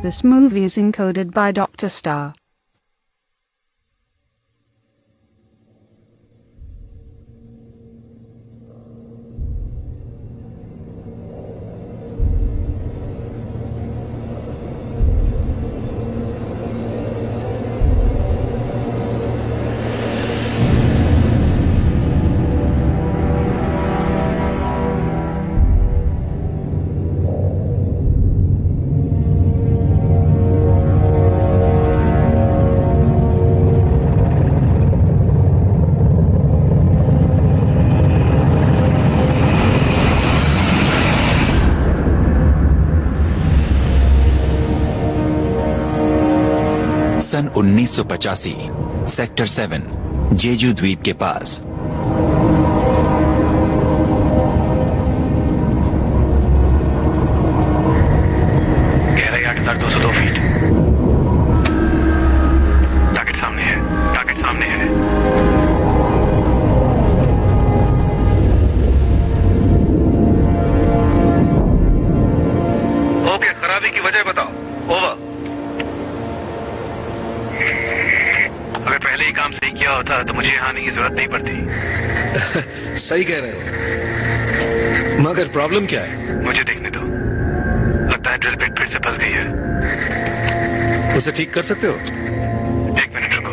This movie is encoded by Dr. Star. सन 1985 sector 7 Jeju द्वीप के पास गहराई 8,202 फीट। टारगेट सामने है, टारगेट सामने है। ओके, खराबी की वजह बताओ। ओवर। अगर पहले ही काम सही किया होता तो मुझे यहाँ आने की जरूरत नहीं पड़ती। सही कह रहे हो, मगर प्रॉब्लम क्या है? मुझे देखने दो। लगता है ड्रिल बिट फिर से फंस गई है। उसे ठीक कर सकते हो? 1 मिनट रुको।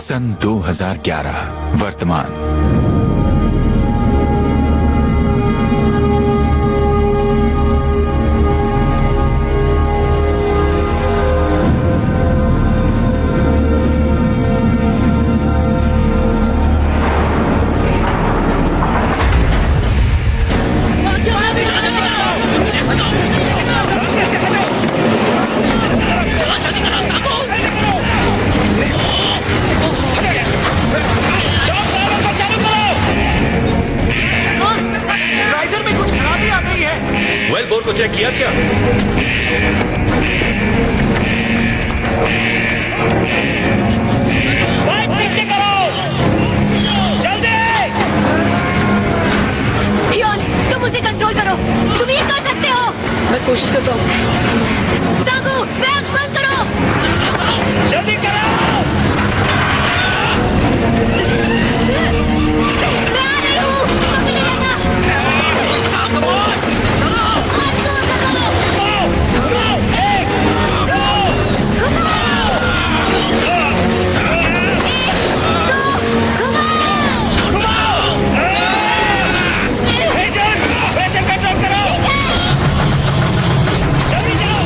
सन 2011 वर्तमान। चालू करो। चेक किया क्या? बाइक पीछे करो, जल्दी। हियोन, तुम उसे कंट्रोल करो, तुम ये कर सकते हो। मैं कोशिश करता हूँ। सांगू, बैग बंद करो। जल्दी करो। मैं आ रही हूँ, पकड़ लिया था। चलो। और जोर लगाओ। घुमाओ, एक, दो, घुमाओ। एक, दो, घुमाओ। घुमाओ। एजेंट, प्रेशर कंट्रोल करो। जल्दी जाओ।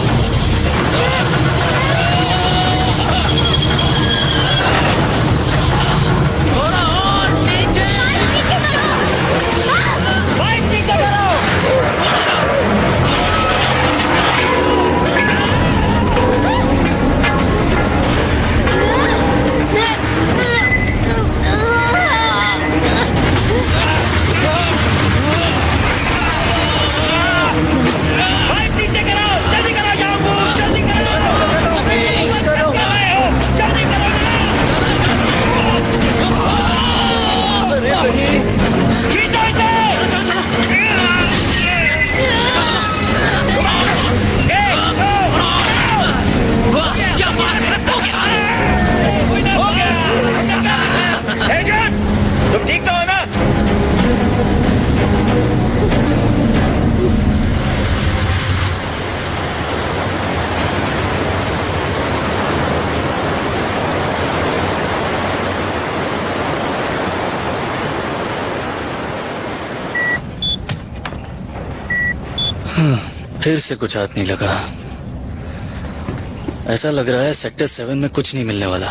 थोड़ा और नीचे। बाइक नीचे करो। बाइक नीचे करो। बाइक नीचे करो, जल्दी करो, जाऊंगा, जल्दी करो। कर रहे हो, जल्दी करो ना। खींचो इसे। एक, दो, क्या बात है? हो गया। एजेंट, तुम ठीक तो हो ना? फिर से कुछ हाथ नहीं लगा। ऐसा लग रहा है सेक्टर 7 में कुछ नहीं मिलने वाला।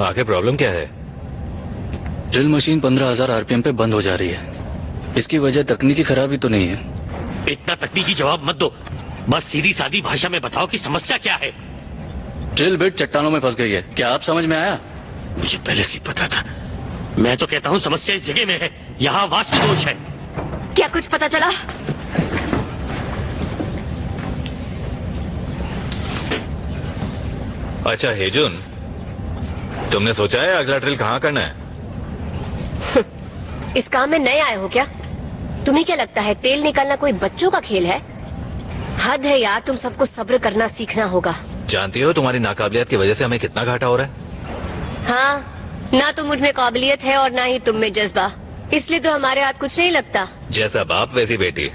आखिर प्रॉब्लम क्या है? ड्रिल मशीन 15,000 आरपीएम पे बंद हो जा रही है। इसकी वजह तकनीकी खराबी तो नहीं है। इतना तकनीकी जवाब मत दो, बस सीधी सादी भाषा में बताओ कि समस्या क्या है। ड्रिल बिट चट्टानों में फंस गई है। क्या आप समझ में आया? मुझे पहले से ही पता था। मैं तो कहता हूँ समस्या इस जगह में है, यहाँ वास्तु दोष है। क्या कुछ पता चला? अच्छा हेजुन, तुमने सोचा है अगला ड्रिल कहाँ करना है? इस काम में नए आए हो क्या? तुम्हें क्या लगता है तेल निकालना कोई बच्चों का खेल है? हद है यार, तुम सबको सब्र करना सीखना होगा। जानती हो तुम्हारी नाकाबिलियत की वजह से हमें कितना घाटा हो रहा है? हाँ, ना तो मुझ में काबिलियत है और ना ही तुम में जज्बा, इसलिए तो हमारे हाथ कुछ नहीं लगता। जैसा बाप वैसी बेटी।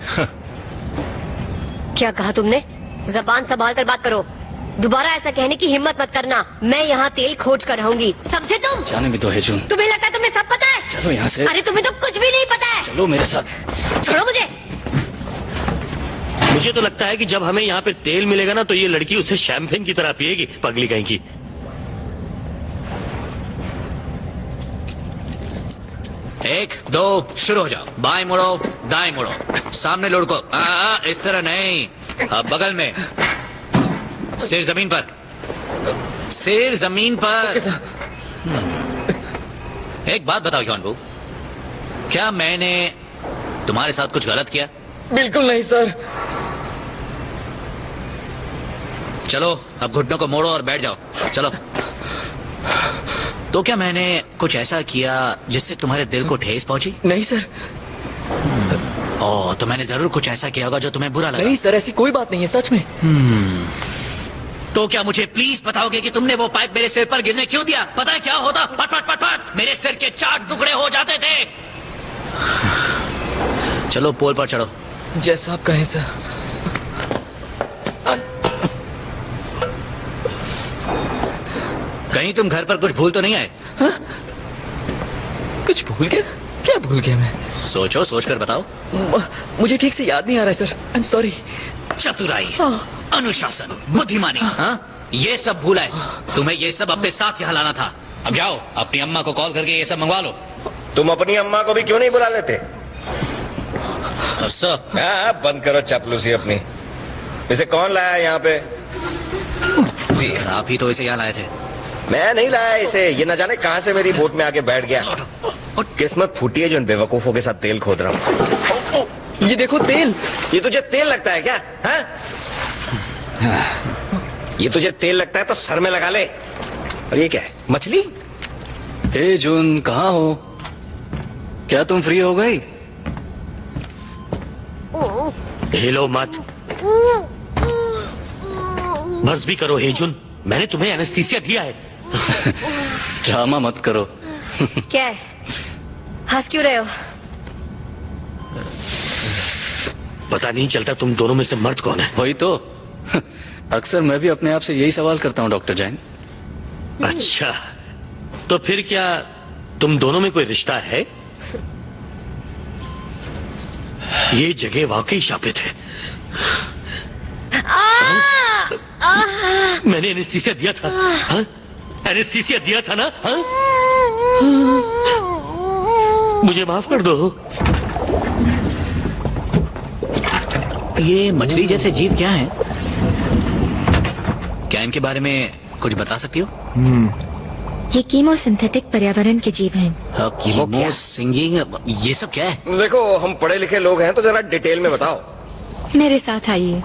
क्या कहा तुमने? जबान संभाल कर बात करो। दोबारा ऐसा कहने की हिम्मत मत करना। मैं यहाँ तेल खोज कर रहूंगी, समझे तुम? जाने भी तो है जून। तुम्हें लगता है तुम्हें सब पता है? चलो यहाँ से। अरे तुम्हें तो कुछ भी नहीं पता है। चलो मेरे साथ। छोड़ो मुझे। मुझे तो लगता है कि जब हमें यहाँ पे तेल मिलेगा ना, तो ये लड़की उसे शैंपेन की तरह पिएगी, पगली कहीं की। एक, दो, शुरू हो जाओ। बाएं मुड़ो, दाएं मुड़ो, सामने लुढ़को। इस तरह नहीं, अब बगल में। सिर जमीन पर, सिर जमीन पर। एक बात बताओ योनबू, क्या मैंने तुम्हारे साथ कुछ गलत किया? बिल्कुल नहीं सर। चलो अब घुटनों को मोड़ो और बैठ जाओ। चलो। तो क्या मैंने कुछ ऐसा किया जिससे तुम्हारे दिल को ठेस पहुंची? नहीं सर। ओह, तो मैंने जरूर कुछ ऐसा किया होगा जो तुम्हें बुरा लगा। नहीं सर, ऐसी कोई बात नहीं है, सच में। तो क्या मुझे प्लीज बताओगे कि तुमने वो पाइप मेरे सिर पर गिरने क्यों दिया? पता है क्या होता? पट पट पट पट मेरे सिर के 4 टुकड़े हो जाते थे। चलो पोल पर चढ़ो। जैसा आप कहें सर। कहीं तुम घर पर कुछ भूल तो नहीं आए? हा? कुछ भूल गया? क्या भूल गया मैं? सोचो, सोच कर बताओ। मुझे ठीक से याद नहीं आ रहा है सर, आई एम सॉरी। चतुराई, अनुशासन, बुद्धिमानी, हाँ, ये सब भूला है। तुम्हें ये सब अपने साथ यहाँ लाना था। अब जाओ अपनी अम्मा को कॉल करके ये सब मंगवा लो। तुम अपनी अम्मा को भी क्यों नहीं बुला लेते? अच्छा, बंद करो चापलूसी अपनी। इसे कौन लाया यहाँ पे? जी आप ही तो इसे यहाँ लाए थे। मैं नहीं लाया इसे, ये न जाने कहाँ से मेरी बोट में आके बैठ गया। किस्मत फूटी है जो इन बेवकूफों के साथ तेल खोद रहा हूँ। ये देखो तेल। ये तुझे तेल लगता है क्या? हाँ? ये तुझे तेल लगता है तो सर में लगा ले। और ये क्या है, मछली? हे जून, कहाँ हो? क्या तुम फ्री हो गई? हिलो मत, बस भी करो हेजुन, मैंने तुम्हें एनेस्थीसिया दिया है। ड्रामा मत करो। क्या है, हंस क्यों रहे हो? पता नहीं चलता तुम दोनों में से मर्द कौन है। वही तो। अक्सर मैं भी अपने आप से यही सवाल करता हूँ डॉक्टर जैन। अच्छा, तो फिर क्या तुम दोनों में कोई रिश्ता है? ये जगह वाकई शापित है। मैंने एनेस्थीसिया दिया था। हाँ? एनेस्थीसिया दिया था ना? हाँ? मुझे माफ कर दो। ये मछली जैसे जीव क्या हैं? क्या इनके बारे में कुछ बता सकती हो? ये कीमोसिंथेटिक पर्यावरण के जीव हैं। कीमो सिंगिंग, ये सब क्या है? देखो, हम पढ़े लिखे लोग हैं तो जरा डिटेल में बताओ। मेरे साथ आइए,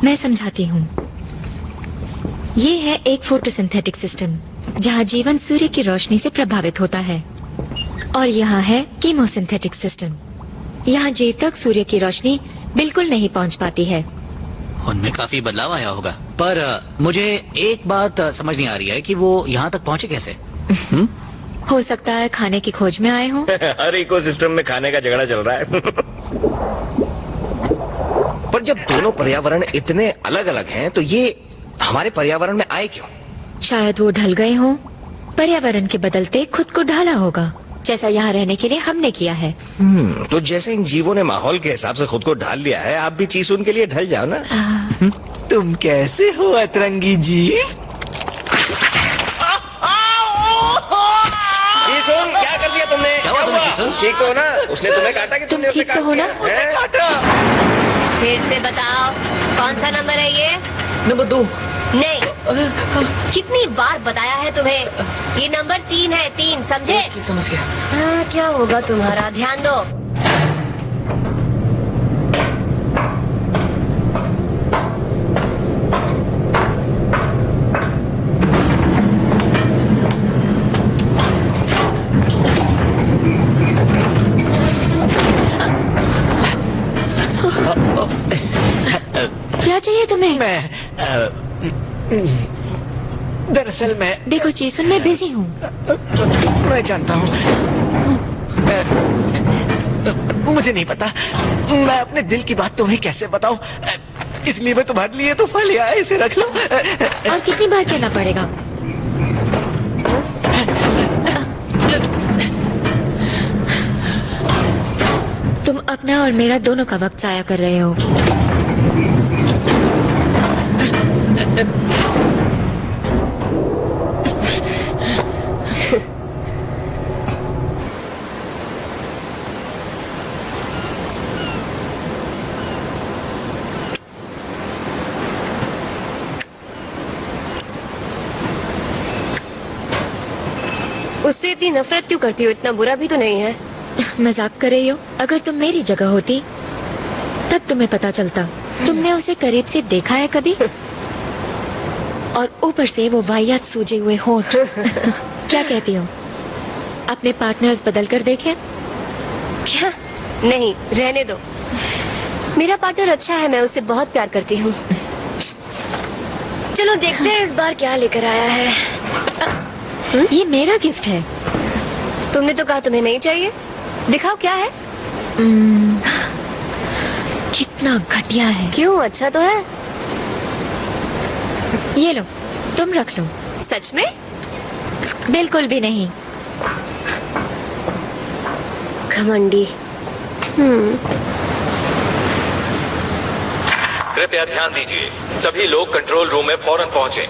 मैं समझाती हूँ। ये है एक फोटोसिंथेटिक सिस्टम जहाँ जीवन सूर्य की रोशनी से प्रभावित होता है, और यहाँ है कीमोसिंथेटिक सिस्टम। यहाँ जीव तक सूर्य की रोशनी बिल्कुल नहीं पहुँच पाती है। उनमें काफी बदलाव आया होगा, पर मुझे एक बात समझ नहीं आ रही है कि वो यहाँ तक पहुँचे कैसे? हो सकता है खाने की खोज में आए हों। हर इकोसिस्टम में खाने का झगड़ा चल रहा है। पर जब दोनों पर्यावरण इतने अलग अलग हैं तो ये हमारे पर्यावरण में आए क्यों? शायद वो ढल गए हों। पर्यावरण के बदलते खुद को ढाला होगा, जैसा यहाँ रहने के लिए हमने किया है। तो जैसे इन जीवों ने माहौल के हिसाब से खुद को ढाल लिया है, आप भी चीसुन के लिए ढल जाओ ना। तुम कैसे हो अतरंगी जीव? चीसुन, क्या कर दिया तुमने? क्या हुआ चीसुन? ठीक तो हो ना? उसने तुम्हें काटा कि तुमने उसे ठीक तो हो ना? काटा? फिर से बताओ, कौन सा नंबर है ये? नंबर 2। नहीं, कितनी बार बताया है तुम्हें? ये नंबर 3 है, 3, समझे? समझ गया। हाँ, क्या होगा तुम्हारा, ध्यान दो। क्या चाहिए तुम्हें? दरअसल मैं देखो चीसुन, मैं बिजी हूँ। मैं जानता हूँ। मुझे नहीं पता मैं अपने दिल की बात तुम्हें कैसे बताऊं, इसलिए मैं तुम्हारे लिए तो फल आया, इसे रख लो। और कितनी बार कहना पड़ेगा? तुम अपना और मेरा दोनों का वक्त जाया कर रहे हो। उससे इतनी नफरत क्यों करती हो? इतना बुरा भी तो नहीं है। मजाक कर रही हो? अगर तुम मेरी जगह होती तब तुम्हें पता चलता। तुमने उसे करीब से देखा है कभी? और ऊपर से वो वाहियात सूजे हुए होंठ। क्या कहती हो, अपने पार्टनर्स बदल कर देखें? क्या? नहीं, रहने दो। मेरा पार्टनर अच्छा है, मैं उससे बहुत प्यार करती हूँ। चलो देखते हैं इस बार क्या लेकर आया है। ये मेरा गिफ्ट है। तुमने तो कहा तुम्हें नहीं चाहिए। दिखाओ क्या है। कितना घटिया है। क्यों, अच्छा तो है। ये लो, तुम रख लो। सच में? बिल्कुल भी नहीं। घमंडी। कृपया ध्यान दीजिए, सभी लोग कंट्रोल रूम में फौरन पहुंचे।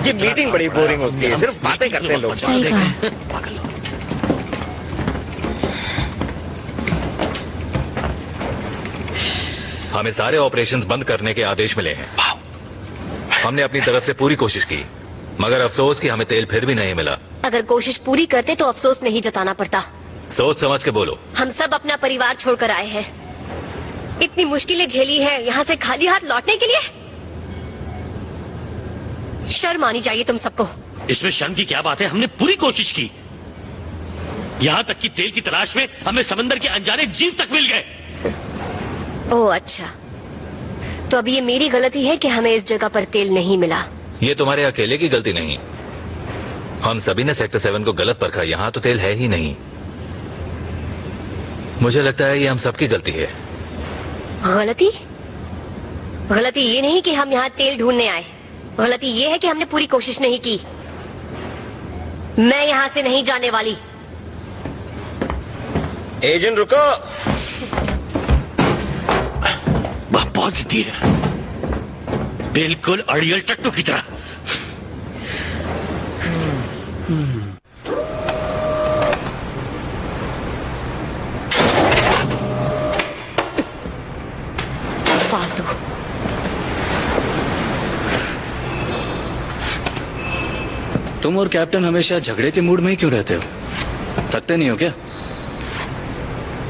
ये मीटिंग बड़ी बोरिंग होती है, सिर्फ बातें करते हैं लोग। सही कहा। हमें सारे ऑपरेशंस बंद करने के आदेश मिले हैं। हमने अपनी तरफ से पूरी कोशिश की, मगर अफसोस कि हमें तेल फिर भी नहीं मिला। अगर कोशिश पूरी करते तो अफसोस नहीं जताना पड़ता। सोच समझ के बोलो। हम सब अपना परिवार छोड़कर आए हैं, इतनी मुश्किलें झेली है यहाँ से खाली हाथ लौटने के लिए। शर्म आनी चाहिए तुम सबको। इसमें शर्म की क्या बात है? हमने पूरी कोशिश की, यहाँ तक कि तेल की तलाश में हमें समंदर के अनजाने जीव तक मिल गए। ओह अच्छा, तो अब ये मेरी गलती है कि हमें इस जगह पर तेल नहीं मिला। ये तुम्हारे अकेले की गलती नहीं, हम सभी ने सेक्टर 7 को गलत परखा। यहाँ तो तेल है ही नहीं। मुझे लगता है ये हम सबकी गलती है। गलती? गलती ये नहीं कि हम यहाँ तेल ढूंढने आए, गलती ये है कि हमने पूरी कोशिश नहीं की। मैं यहाँ से नहीं जाने वाली। एजेंट रुको। बहुत जिद्दी है, बिल्कुल अड़ियल टट्टू की तरह। फालतू। तुम और कैप्टन हमेशा झगड़े के मूड में ही क्यों रहते हो? थकते नहीं हो क्या?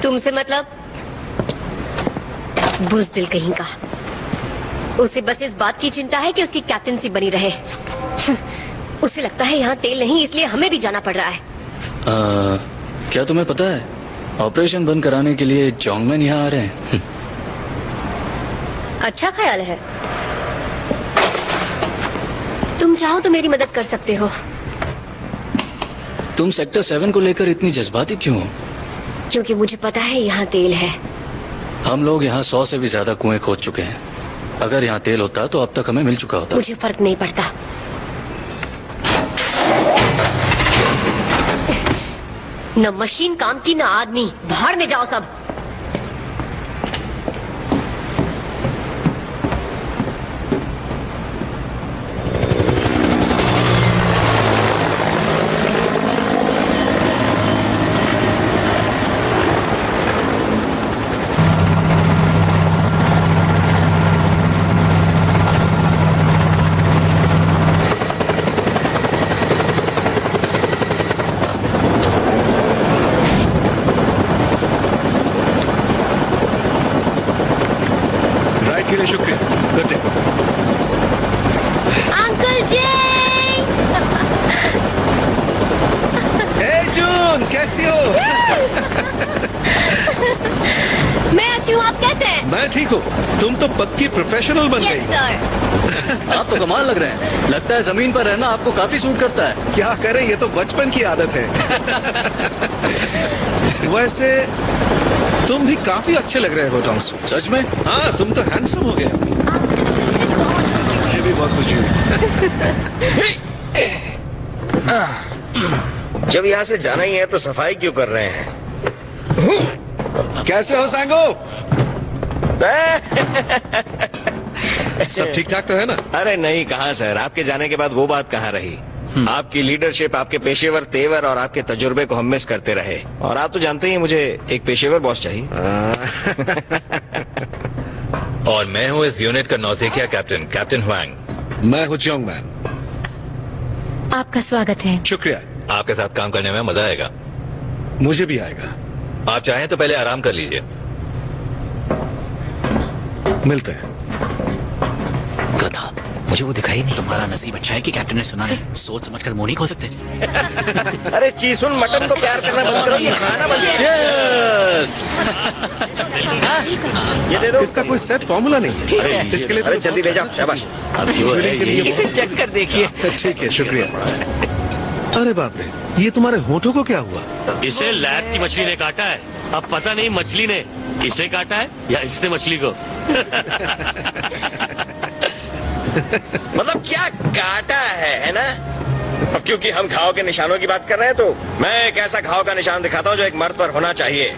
तुमसे मतलब? बुज़दिल कहीं का। उसे बस इस बात की चिंता है कि उसकी कैप्टनसी बनी रहे। उसे लगता है यहाँ तेल नहीं, इसलिए हमें भी जाना पड़ रहा है। क्या तुम्हें पता है ऑपरेशन बंद कराने के लिए जोंगमैन यहाँ आ रहे हैं? अच्छा ख्याल है। तुम चाहो तो मेरी मदद कर सकते हो। तुम सेक्टर 7 को लेकर इतनी जज्बाती क्यों हो? क्योंकि मुझे पता है यहाँ तेल है। हम लोग यहाँ 100 से भी ज्यादा कुएं खोद चुके हैं। अगर यहाँ तेल होता तो अब तक हमें मिल चुका होता। मुझे फर्क नहीं पड़ता। न मशीन काम की न आदमी। भाड़ में जाओ सब। शुक्रिया। Good day. अंकल जी। हे जून, कैसी हो? मैं अच्छी हूँ, आप कैसे हैं? मैं ठीक हूँ। तुम तो पक्की प्रोफेशनल बन गई। Yes sir. आप तो कमाल लग रहे हैं। लगता है जमीन पर रहना आपको काफी सूट करता है। क्या करें, ये तो बचपन की आदत है। वैसे तुम भी काफी अच्छे लग रहे हो टॉन्गसू। सच में? हाँ, तुम तो हैंडसम हो गए। मुझे भी बहुत खुशी हुई। जब यहाँ से जाना ही है तो सफाई क्यों कर रहे हैं? कैसे हो सांगो? सब ठीक ठाक तो है ना? अरे नहीं, कहाँ सर, आपके जाने के बाद वो बात कहाँ रही। आपकी लीडरशिप, आपके पेशेवर तेवर और आपके तजुर्बे को हम मिस करते रहे। और आप तो जानते ही मुझे एक पेशेवर बॉस चाहिए। और मैं हूँ इस यूनिट का नौसिखिया कैप्टन, कैप्टन हुआंग। मैं हूँ जोंगमैन। आपका स्वागत है। शुक्रिया। आपके साथ काम करने में मजा आएगा। मुझे भी आएगा। आप चाहें तो पहले आराम कर लीजिए। मिलते हैं। गधा, मुझे वो दिखाई नहीं। तुम्हारा नसीब अच्छा है कि कैप्टन ने सुना नहीं। सोच समझकर मुंह नहीं खो सकते। अरे चीसुन, मटन को प्यार करना बंद करो, ये खाना बंद करो। ये दे दो। इसका कोई सेट फॉर्मूला नहीं है। इसके लिए अरे जल्दी ले जाओ, शाबाश। इसे चेक कर देखिए। ठीक है, शुक्रिया। अरे बाप रे, ये तुम्हारे होठों को क्या हुआ? इसे लैब की मछली ने काटा है। अब पता नहीं मछली ने इसे काटा है या इसने मछली को। मतलब क्या काटा है ना? अब क्योंकि हम घाव के निशानों की बात कर रहे हैं तो मैं एक ऐसा घाव का निशान दिखाता हूँ जो एक मर्द पर होना चाहिए।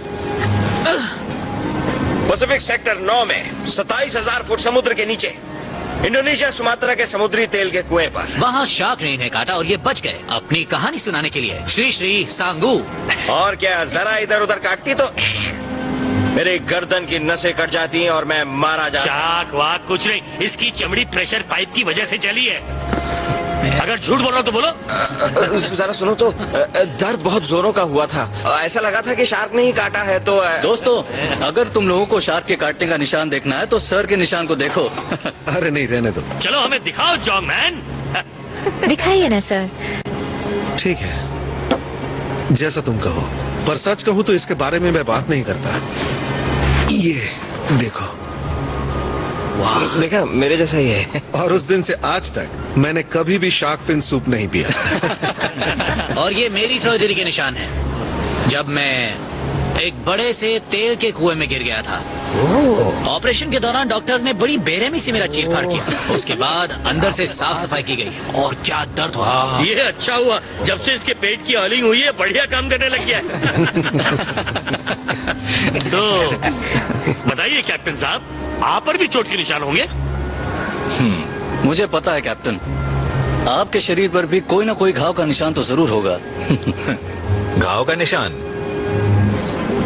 पैसिफिक सेक्टर 9 में 27,000 फुट समुद्र के नीचे इंडोनेशिया सुमात्रा के समुद्री तेल के कुएं पर। वहाँ शार्क ने इन्हें काटा और ये बच गए अपनी कहानी सुनाने के लिए। श्री श्री सांगू। और क्या, जरा इधर उधर काटती तो मेरे गर्दन की नसें कट जाती हैं और मैं मारा जाता। शाक वाक कुछ नहीं, इसकी चमड़ी प्रेशर पाइप की वजह से चली है। अगर झूठ बोल रहा हो तो बोलो। जरा सुनो तो, दर्द बहुत जोरों का हुआ था। ऐसा लगा था कि शार्क ने ही काटा है। तो दोस्तों, अगर तुम लोगों को शार्क के काटने का निशान देखना है तो सर के निशान को देखो। अरे नहीं, रहने दो। चलो हमें दिखाओ जॉन्ग मैन। दिखाइए ना सर। ठीक है, जैसा तुम कहो, पर सच कहूं तो इसके बारे में मैं बात नहीं करता। ये देखो, देखा, मेरे जैसा ही है। और उस दिन से आज तक मैंने कभी भी शार्क फिन सूप नहीं पिया। और ये मेरी सर्जरी के निशान है, जब मैं एक बड़े से तेल के कुएं में गिर गया था। ऑपरेशन के दौरान डॉक्टर ने बड़ी बेरहमी से मेरा चीरफाड़ किया। उसके बाद अंदर से साफ सफाई की गई और क्या दर्द हुआ। ये अच्छा हुआ, जब से इसके पेट की ऑलिंग हुई है बढ़िया काम करने लग गया है। तो बताइए कैप्टन साहब, आप पर भी चोट के निशान होंगे? मुझे पता है कैप्टन, आपके शरीर पर भी कोई ना कोई घाव का निशान तो जरूर होगा। घाव का निशान?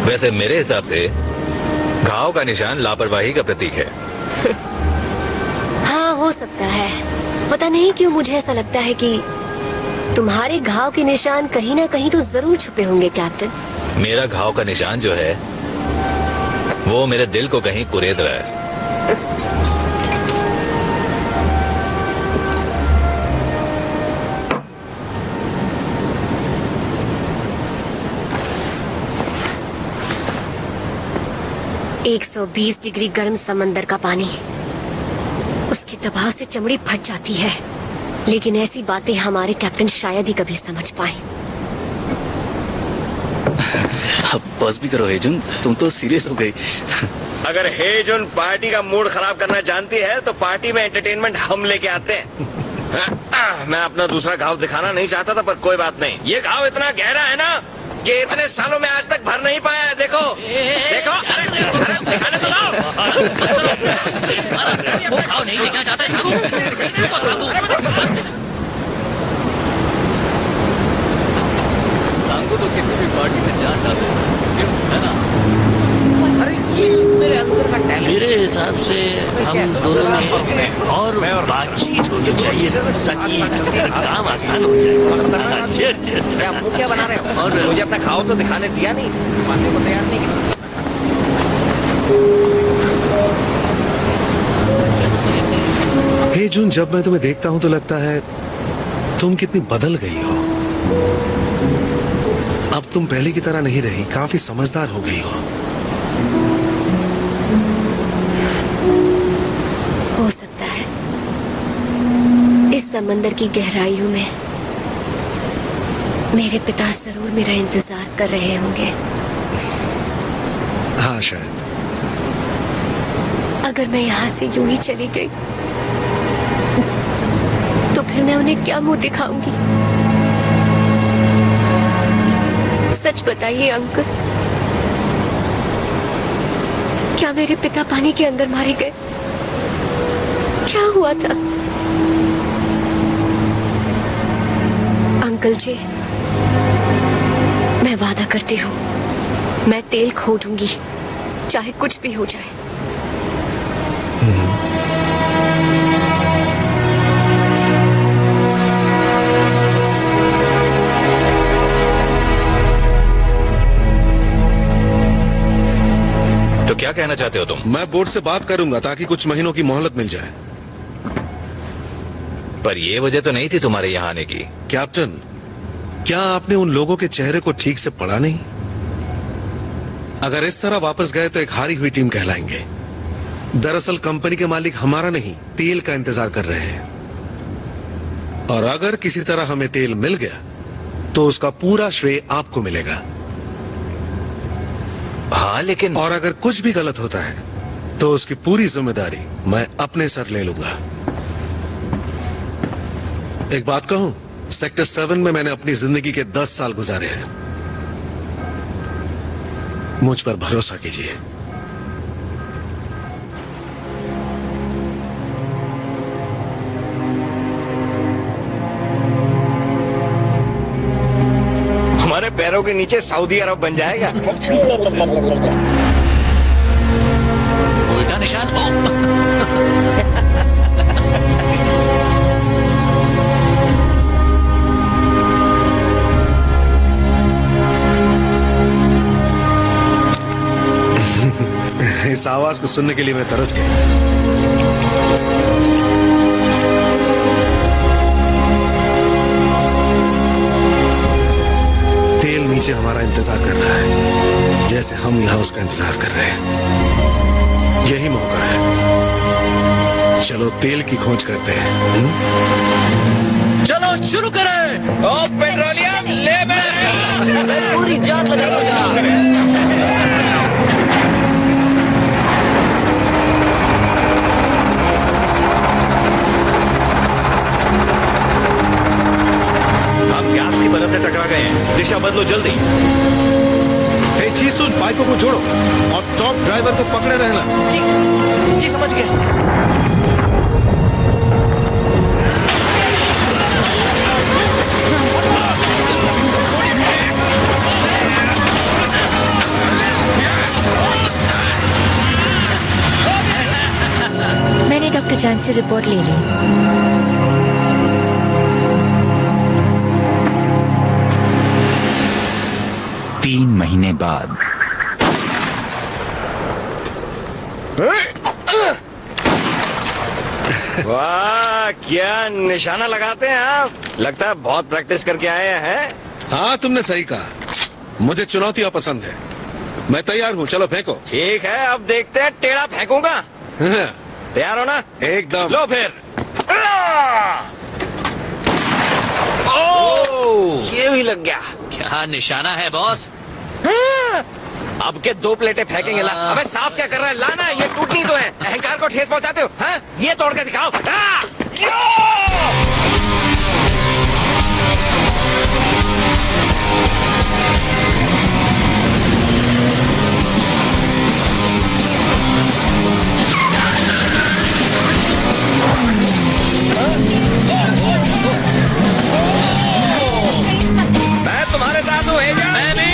वैसे मेरे हिसाब से घाव का निशान लापरवाही का प्रतीक है। हाँ, हो सकता है। पता नहीं क्यों मुझे ऐसा लगता है कि तुम्हारे घाव के निशान कहीं ना कहीं तो जरूर छुपे होंगे कैप्टन। मेरा घाव का निशान जो है वो मेरे दिल को कहीं कुरेद रहा है। एक 120 डिग्री गर्म समंदर का पानी, उसके दबाव से चमड़ी फट जाती है। लेकिन ऐसी बातें हमारे कैप्टन शायद ही कभी समझ पाए। अब बस भी करो हेजुन, तुम तो सीरियस हो गई। अगर हेजुन पार्टी का मूड खराब करना जानती है तो पार्टी में एंटरटेनमेंट हम लेके आते हैं। मैं अपना दूसरा घाव दिखाना नहीं चाहता था, पर कोई बात नहीं। ये घाव इतना गहरा है ना कि इतने सालों में आज तक भर नहीं पाया है। देखो देखो, अरे दिखाने तो दो। वो घाव नहीं देखना चाहता है साधु। सांगू तो किसी भी पार्टी में जान डाले, क्यों, है ना? अरे ये मेरे अंदर का टैलेंट। मेरे हिसाब से हम दोनों में और बातचीत होनी चाहिए ताकि काम आसान हो जाए। क्या बना रहे हो? और मुझे अपना घाव तो दिखाने दिया नहीं, मानने को तैयार नहीं किया। हे जून, जब मैं तुम्हें देखता हूं तो लगता है तुम कितनी बदल गई हो। अब तुम पहले की तरह नहीं रही, काफी समझदार हो गई हो। हो सकता है इस समंदर की गहराइयों में मेरे पिता जरूर मेरा इंतजार कर रहे होंगे। हाँ, शायद। अगर मैं यहाँ से यूं ही चली गई तो फिर मैं उन्हें क्या मुंह दिखाऊंगी? सच बताइए अंकल, क्या मेरे पिता पानी के अंदर मारे गए? क्या हुआ था? अंकल जी, मैं वादा करती हूँ मैं तेल खो दूंगी, चाहे कुछ भी हो जाए। तो क्या कहना चाहते हो तुम? मैं बोर्ड से बात करूंगा ताकि कुछ महीनों की मोहलत मिल जाए। पर ये वजह तो नहीं थी तुम्हारे यहाँ आने की। कैप्टन, क्या आपने उन लोगों के चेहरे को ठीक से पढ़ा नहीं? अगर इस तरह वापस गए तो एक हारी हुई टीम कहलाएंगे। दरअसल कंपनी के मालिक हमारा नहीं, तेल का इंतजार कर रहे हैं। और अगर किसी तरह हमें तेल मिल गया तो उसका पूरा श्रेय आपको मिलेगा। हाँ, लेकिन और अगर कुछ भी गलत होता है तो उसकी पूरी जिम्मेदारी मैं अपने सर ले लूंगा। एक बात कहूं, सेक्टर 7 में मैंने अपनी जिंदगी के 10 साल गुजारे हैं। मुझ पर भरोसा कीजिए। हमारे पैरों के नीचे सऊदी अरब बन जाएगा। उल्टा निशान। आवाज को सुनने के लिए मैं तरस गया। तेल नीचे हमारा इंतजार कर रहा है, जैसे हम यहाँ उसका इंतजार कर रहे हैं। यही मौका है, चलो तेल की खोज करते हैं। चलो शुरू करें। ओ पेट्रोलियम ले मैं पूरी जान लगा। हम गैस की मदद से टकरा गए हैं, दिशा बदलो जल्दी। जी सुन, पाइपों को जोड़ो और टॉप ड्राइवर को पकड़े रहना। जी समझ गए। मैंने डॉक्टर चांद से रिपोर्ट ले ली। तीन महीने बाद वाह, क्या निशाना लगाते हैं आप। लगता है बहुत प्रैक्टिस करके आए हैं। हाँ, तुमने सही कहा, मुझे चुनौतियां पसंद है। मैं तैयार हूँ, चलो फेंको। ठीक है, अब देखते हैं टेढ़ा फेंकूंगा। तैयार हो ना? एकदम। लो फिर। ओह, ये भी लग गया। क्या निशाना है बॉस? अब के 2 प्लेटें फेंकेंगे। ला, अबे साफ क्या कर रहा है? लाना, ये टूटनी तो है। अहंकार को ठेस पहुंचाते हो। हाँ? ये तोड़ के दिखाओ। मैं तुम्हारे साथ हूँ एजेंट। मैं भी।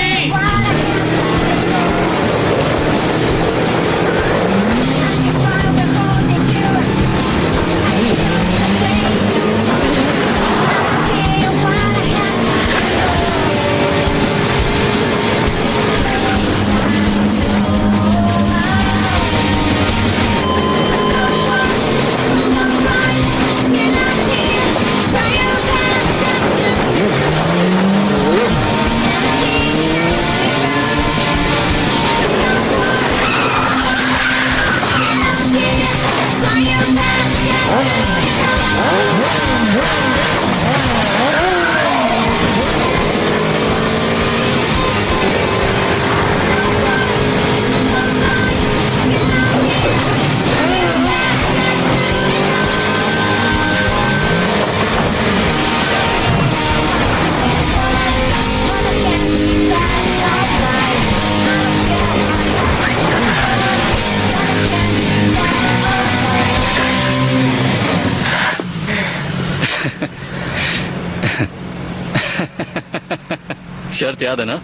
शर्त याद है ना?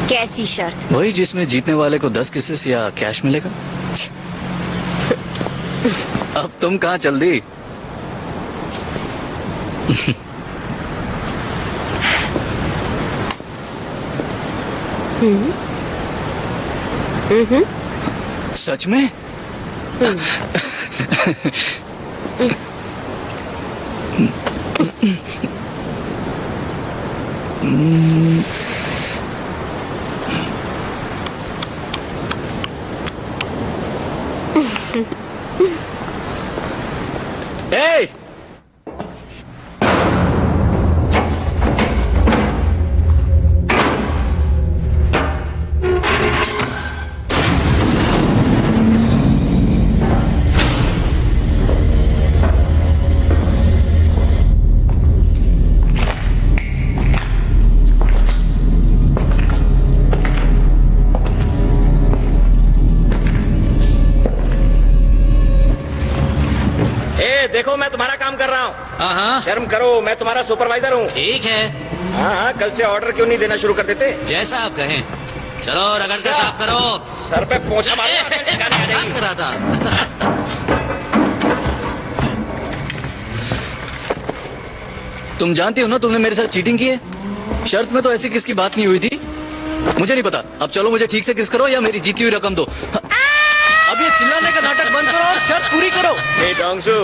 कैसी शर्त? वही जिसमें जीतने वाले को 10 किसेस या कैश मिलेगा। अब तुम कहाँ चल दी? सच में? Hey! देखो, मैं तुम्हारा काम कर रहा हूँ। हाँ, शर्म करो, मैं तुम्हारा सुपरवाइजर हूँ। ठीक है। हाँ, कल से ऑर्डर क्यों नहीं देना शुरू कर देते? जैसा आप कहें। चलो रगड़ कर साफ करो। सर पे पोंछा मारो। साफ करा था। तुम जानती हो ना तुमने मेरे साथ चीटिंग की है। शर्त में तो ऐसी किसकी बात नहीं हुई थी। मुझे नहीं पता। अब चलो मुझे ठीक से किस करो या मेरी जीती हुई रकम दो। शर्त पूरी करो। हे डोंगसू,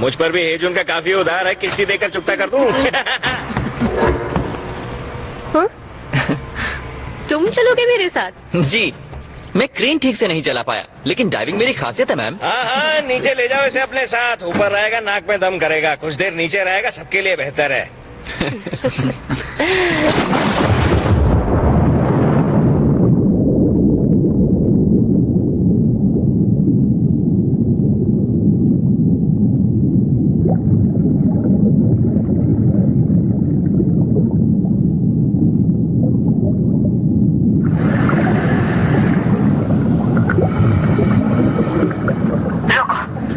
मुझ पर भी हेजुन का काफी उधार है, किसी देकर चुकता कर दूं। हाँ? तुम चलोगे मेरे साथ? जी, मैं क्रेन ठीक से नहीं चला पाया, लेकिन डाइविंग मेरी खासियत है मैम। हाँ हाँ, नीचे ले जाओ इसे अपने साथ। ऊपर रहेगा नाक में दम करेगा, कुछ देर नीचे रहेगा, सबके लिए बेहतर है।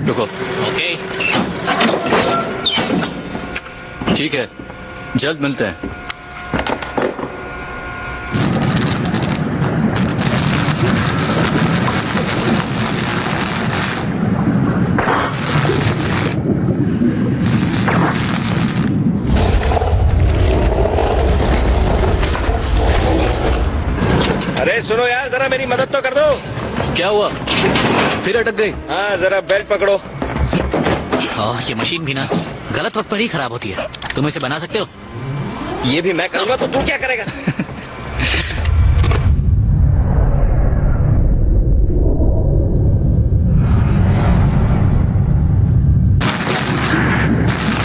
रुको। ओके, ठीक है, जल्द मिलते हैं। अरे सुनो यार, जरा मेरी मदद तो कर दो। क्या हुआ? फिर अटक गई? हाँ, जरा बेल्ट पकड़ो। ये मशीन भी ना गलत वक्त पर ही खराब होती है। तुम इसे बना सकते हो? ये भी मैं करूंगा तो तू क्या करेगा?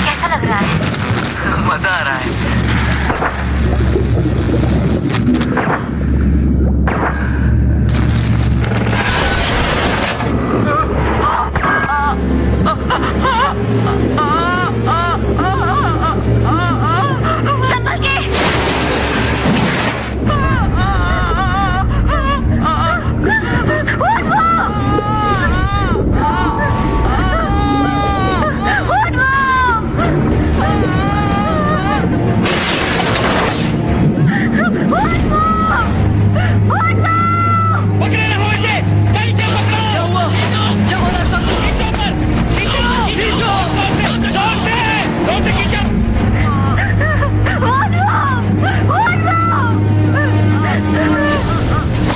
कैसा लग रहा है? मजा आ रहा है। संभल के। पकड़े रहो इसे, कहीं से पकड़ो। क्या हुआ? क्या हो रहा है सब? खींचो पर, खींचो, जोर से खींचो।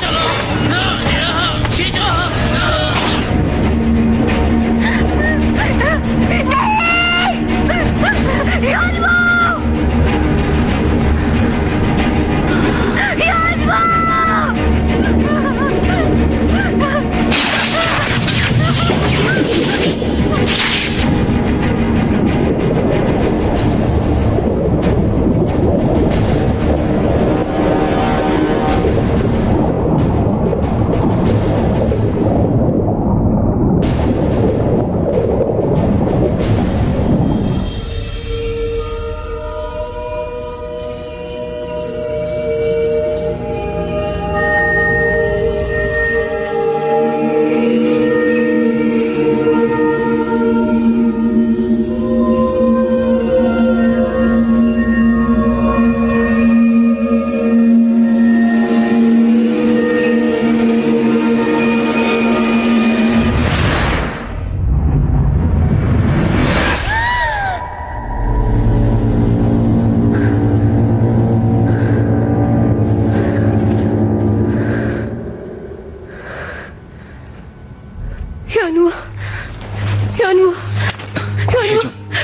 चलो खींचो।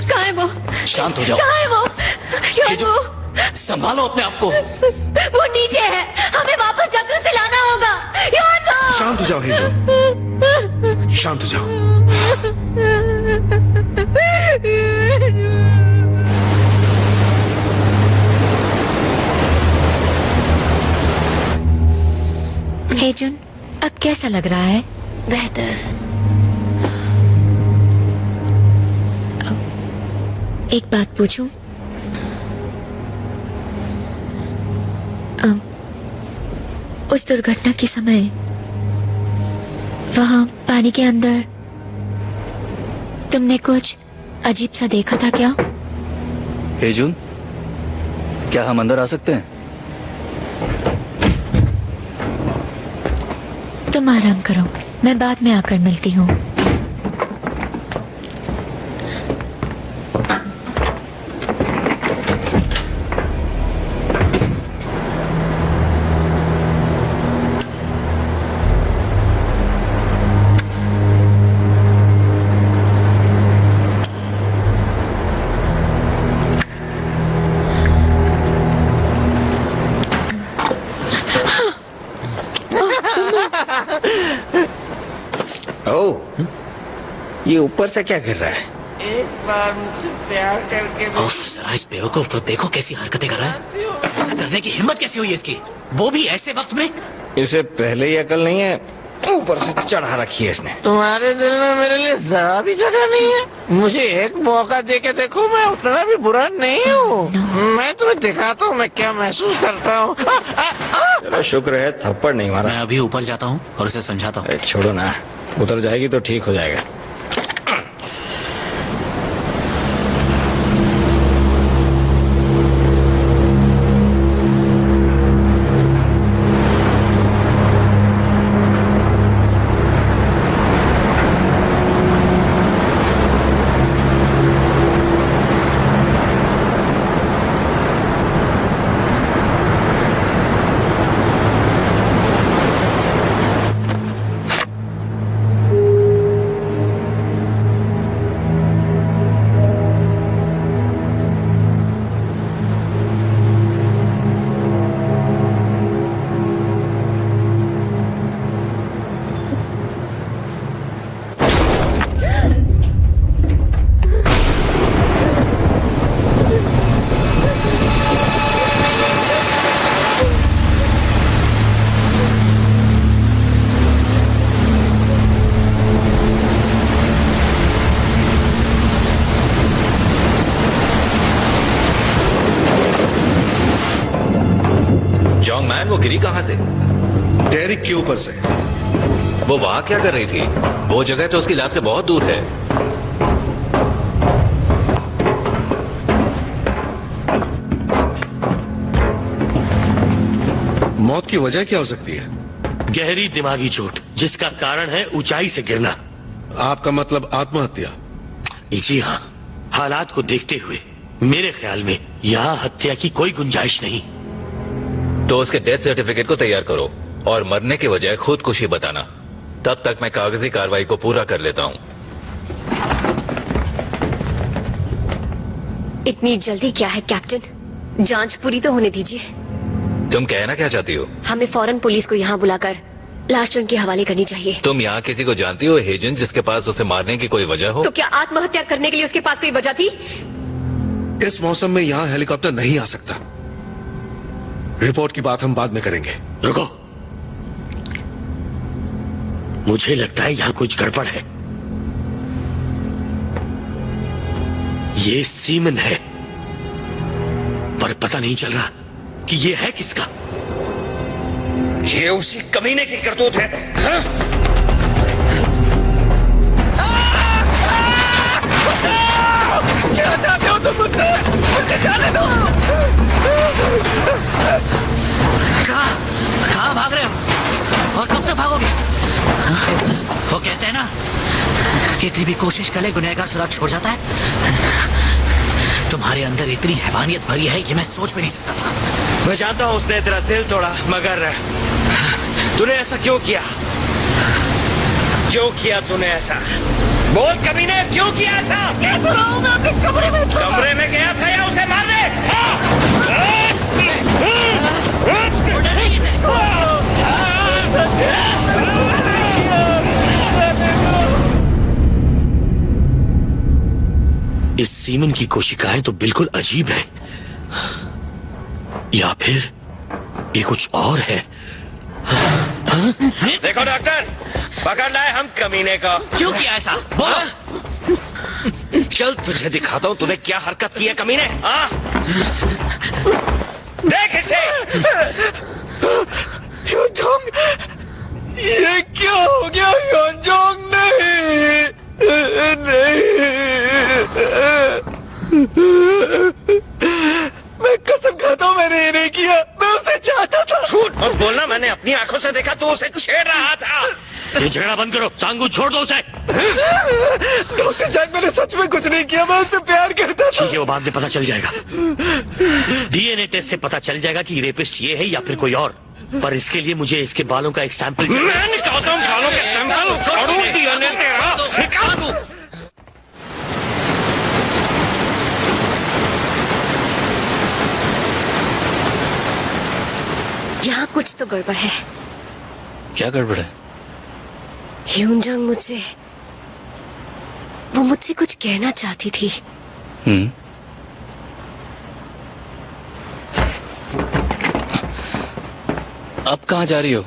कहाँ है वो? शांत हो जाओ। कहाँ है वो? संभालो अपने आप को। वो नीचे है, हमें वापस जंगल से लाना होगा। शांत हो जाओ हेजो, शांत हो जाओ। हेजुन, अब कैसा लग रहा है? बेहतर। एक बात पूछूं? उस दुर्घटना के समय वहां पानी के अंदर तुमने कुछ अजीब सा देखा था क्या? हेजुन, क्या हम अंदर आ सकते हैं? तुम आराम करो, मैं बाद में आकर मिलती हूँ। ये ऊपर से क्या गिर रहा है? एक बार मुझसे प्यार करके उफ, जरा इस बेवकूफ को देखो कैसी हरकतें कर रहा है। ऐसा करने की हिम्मत कैसी हुई इसकी, वो भी ऐसे वक्त में। इसे पहले ही अकल नहीं है, ऊपर से चढ़ा रखी है इसने। तुम्हारे दिल में मेरे लिए जरा भी जगह नहीं है? मुझे एक मौका दे के देखो, मैं उतना भी बुरा नहीं हूँ। मैं तुम्हें दिखाता हूँ मैं क्या महसूस करता हूँ। चलो शुक्र है थप्पड़ नहीं मारा। मैं अभी ऊपर जाता हूँ और उसे समझाता हूँ। छोड़ो ना, उतर जाएगी तो ठीक हो जाएगा। जॉन्ग मैन, वो गिरी कहां से? डेरिक के ऊपर से। वो वहां क्या कर रही थी? वो जगह तो उसकी लैब से बहुत दूर है। मौत की वजह क्या हो सकती है? गहरी दिमागी चोट, जिसका कारण है ऊंचाई से गिरना। आपका मतलब आत्महत्या? जी हाँ, हालात को देखते हुए मेरे ख्याल में यहाँ हत्या की कोई गुंजाइश नहीं। तो उसके डेथ सर्टिफिकेट को तैयार करो और मरने के बजाय खुदकुशी बताना। तब तक मैं कागजी कार्रवाई को पूरा कर लेता हूँ। इतनी जल्दी क्या है कैप्टन? जांच पूरी तो होने दीजिए। तुम कहना क्या चाहती हो? हमें फौरन पुलिस को यहाँ बुलाकर लाश उनके हवाले करनी चाहिए। तुम यहाँ किसी को जानती हो एजेंट जिसके पास उसे मारने की कोई वजह हो? तो क्या आत्महत्या करने के लिए उसके पास कोई वजह थी? इस मौसम में यहाँ हेलीकॉप्टर नहीं आ सकता। रिपोर्ट की बात हम बाद में करेंगे। रुको, मुझे लगता है यहाँ कुछ गड़बड़ है। ये सीमन है, पर पता नहीं चल रहा कि ये है किसका। ये उसी कमीने की करतूत है। हाँ? क्या चाहते हो तुम मुझसे? मुझे जाने दो। कहाँ भाग रहे हो और कब तक भागोगे? वो कहते हैं ना, कितनी भी कोशिश करे गुनहगार सुराग छोड़ जाता है। तुम्हारे अंदर इतनी हैवानियत भरी है ये मैं सोच भी नहीं सकता था। मैं जानता हूँ उसने तेरा दिल तोड़ा, मगर तूने ऐसा क्यों किया? क्यों किया तूने ऐसा? बोल कमीने, क्यों किया ऐसा? कह तो रहा हूँ मैं अपने कमरे में था। कमरे में गया था या उसे मारने? इस सीमन की कोशिकाएं तो बिल्कुल अजीब है, या फिर ये कुछ और है। देखो डॉक्टर, पकड़ लाए हम कमीने को। क्यों किया ऐसा? बोलो। चल तुझे दिखाता हूँ तूने क्या हरकत की है कमीने। देख इसे। योंजोंग, ये क्या हो गया? योंजोंग नहीं, मैं कसम खाता हूँ मैंने ये नहीं किया। मैं उसे चाहता था। झूठ मत बोलना, मैंने अपनी आंखों से देखा, तू उसे छेड़ रहा था। ये झगड़ा बंद करो, सांगू छोड़ दो उसे। डॉक्टर जैक, मैंने सच में कुछ नहीं किया, मैं उससे प्यार करता था। ठीक है, वो बाद में पता चल जाएगा। डीएनए टेस्ट से पता चल जाएगा कि रेपिस्ट ये है या फिर कोई और। पर इसके लिए मुझे इसके बालों का एक सैंपल चाहिए। मैं निकालता हूँ बालों के सैंपल। छोड़ो डीएनए तेरा, निकाल। यहाँ कुछ तो गड़बड़ है। क्या गड़बड़ है? ह्यूनजंग मुझसे वो मुझसे कुछ कहना चाहती थी। अब कहाँ जा रही हो?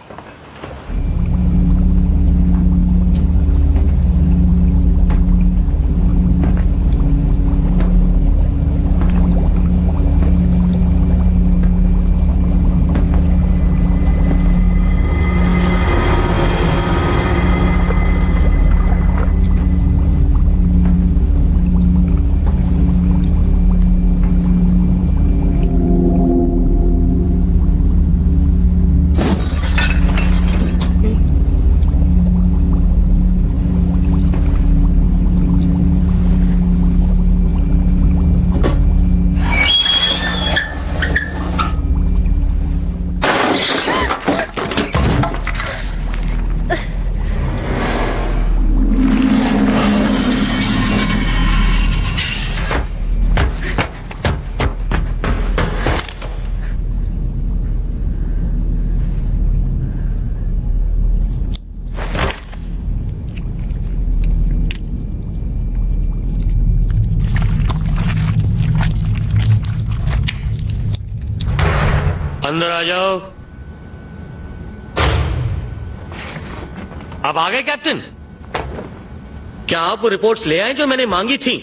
अंदर आ जाओ। अब आ गए कैप्टन? क्या आप वो रिपोर्ट्स ले आए जो मैंने मांगी थी?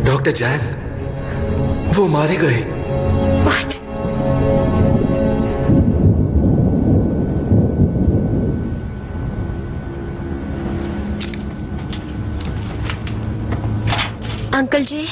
डॉक्टर जैन, वो मारे गए। What? अंकल जी,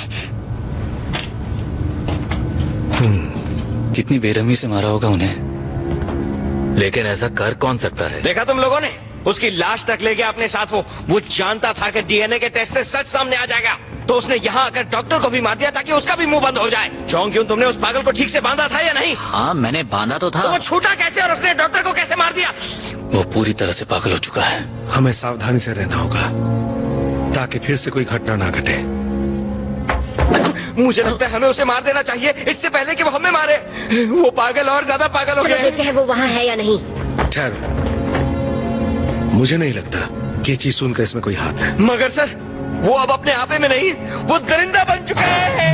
कितनी बेरहमी से मारा होगा उन्हें। लेकिन ऐसा कर कौन सकता है? देखा तुम लोगों ने? उसकी लाश तक ले गया अपने साथ। वो जानता था कि डीएनए के टेस्ट से सच सामने आ जाएगा, तो उसने यहाँ आकर डॉक्टर को भी मार दिया ताकि उसका भी मुंह बंद हो जाए। चौंक क्यों? तुमने उस पागल को ठीक से बांधा था या नहीं? हाँ, मैंने बांधा तो था। तो वो छूटा कैसे और उसने डॉक्टर को कैसे मार दिया? वो पूरी तरह से पागल हो चुका है। हमें सावधानी से रहना होगा ताकि फिर से कोई घटना ना घटे। मुझे लगता है हमें उसे मार देना चाहिए इससे पहले कि वो हमें मारे। वो पागल और ज्यादा पागल हो चलो गया। देखते हैं वो वहाँ है या नहीं। ठहरो, मुझे नहीं लगता कि ये चीज सुनकर इसमें कोई हाथ है। मगर सर, वो अब अपने आपे में नहीं, वो दरिंदा बन चुका है।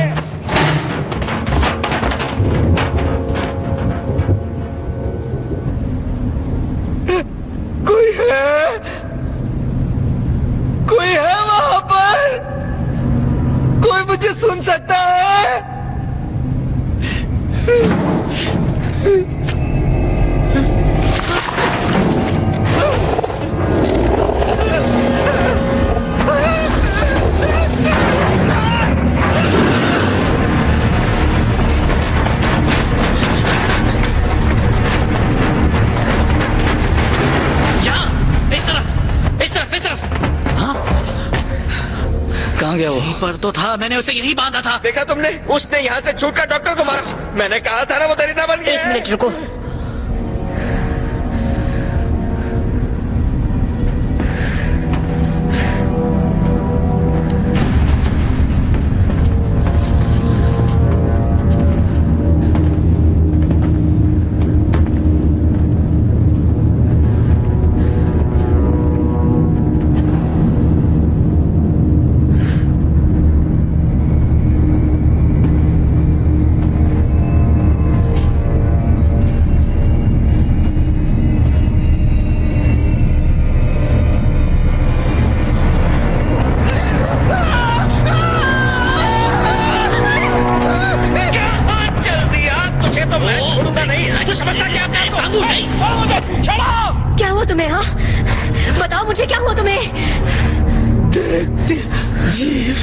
कोई है? कोई है वहां पर? कोई मुझे सुन सकता है? कहाँ गया वो? पर तो था, मैंने उसे यही बांधा था। देखा तुमने? उसने यहाँ से छूटकर डॉक्टर को मारा। मैंने कहा था ना वो दरिंदा बन गया। 1 मिनट रुको। जीव।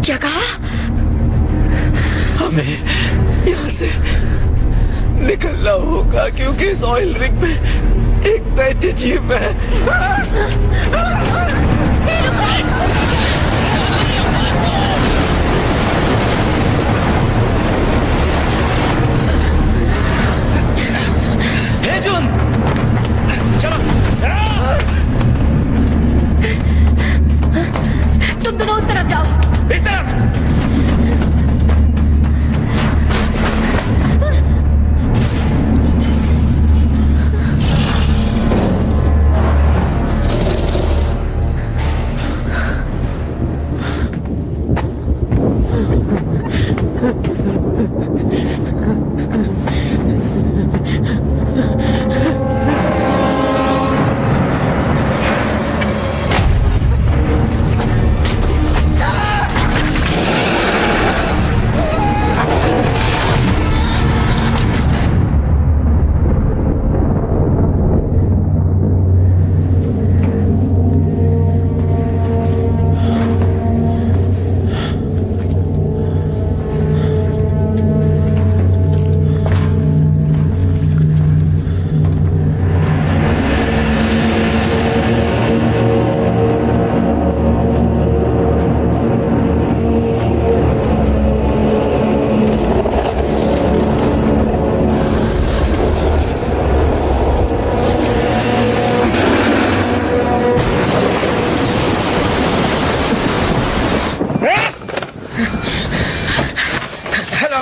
क्या कहा? हमें यहाँ से निकलना होगा क्योंकि इस ऑयल रिग में एक दैत्य जीव है। हे जून, चलो। तुम दोनों उस तरफ जाओ। इस तरफ।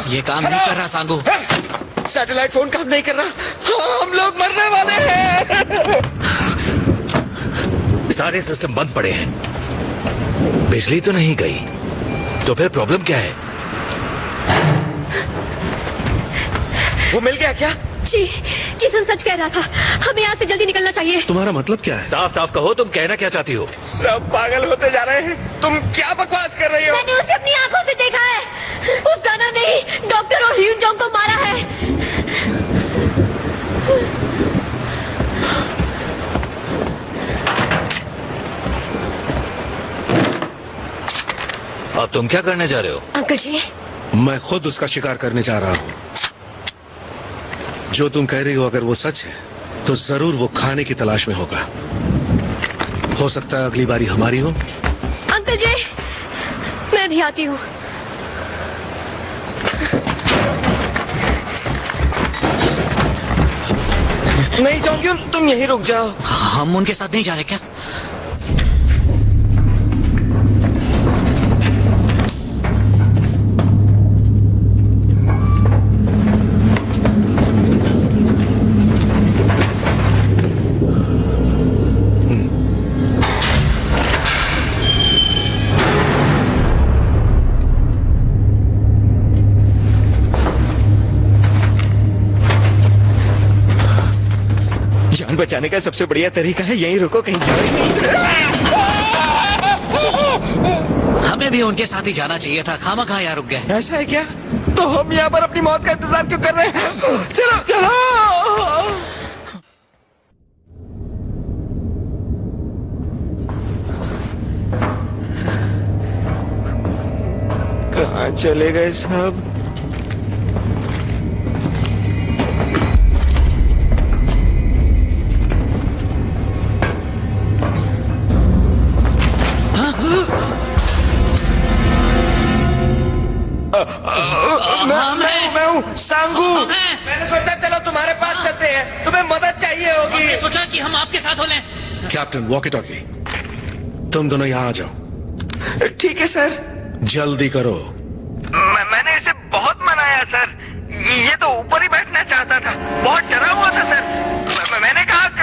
ये काम नहीं कर रहा सांगू। सैटेलाइट फोन काम नहीं कर रहा। हाँ, हम लोग मरने वाले हैं। सारे सिस्टम बंद पड़े हैं, बिजली तो नहीं गई, तो फिर प्रॉब्लम क्या है? वो मिल गया क्या? जी, जिसन सच कह रहा था। हमें यहाँ से जल्दी निकलना चाहिए। तुम्हारा मतलब क्या है? साफ साफ कहो, तुम कहना क्या चाहती हो? सब पागल होते जा रहे हैं। तुम क्या बकवास कर रही हो? मैंने उसे अपनी आंखों से देखा है। उस दानव ने ही डॉक्टर और ह्यून जोंग को मारा है। अब तुम क्या करने जा रहे हो? अंकल जी, मैं खुद उसका शिकार करने जा रहा हूँ। जो तुम कह रही हो अगर वो सच है तो जरूर वो खाने की तलाश में होगा। हो सकता है अगली बारी हमारी हो। अंकल जी, मैं भी आती हूँ। नहीं जाऊंगी, तुम यहीं रुक जाओ। हम उनके साथ नहीं जा रहे क्या? जान बचाने का सबसे बढ़िया तरीका है यहीं रुको, कहीं जाओ नहीं। हमें भी उनके साथ ही जाना चाहिए था, खामा खा यहाँ रुक गए। ऐसा है क्या? तो हम यहाँ पर अपनी मौत का इंतजार क्यों कर रहे हैं? चलो चलो। कहाँ चले गए सब? मैं हूँ सांगू। मैंने सोचा चलो तुम्हारे पास चलते हैं, तुम्हें मदद चाहिए होगी। हमने सोचा कि हम आपके साथ हो लें। कैप्टन वॉकी टॉकी, तुम दोनों यहाँ आ जाओ। ठीक है सर। जल्दी करो। मैंने इसे बहुत मनाया सर, ये तो ऊपर ही बैठना चाहता था, बहुत डरा हुआ था सर। मैंने कहा कि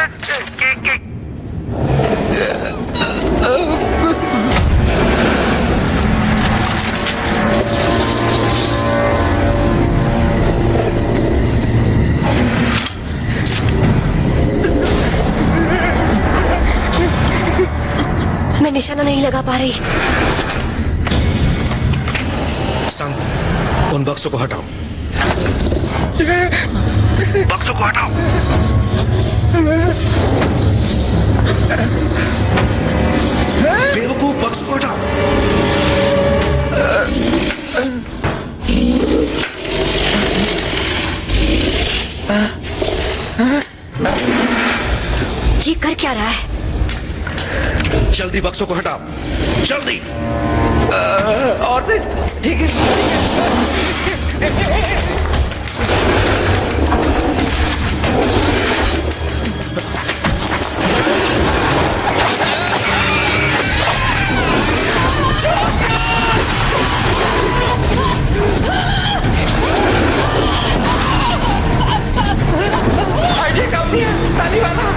मैं निशाना नहीं लगा पा रही। सांगू, उन बक्सों को हटाओ। बक्सों को हटाओ। बेवकूफ, बक्सों को हटाओ। क्या रहा है? जल्दी बक्सों को हटाओ, जल्दी। और तेज। ठीक है। आइडिया काम नहीं है, ताली वाला।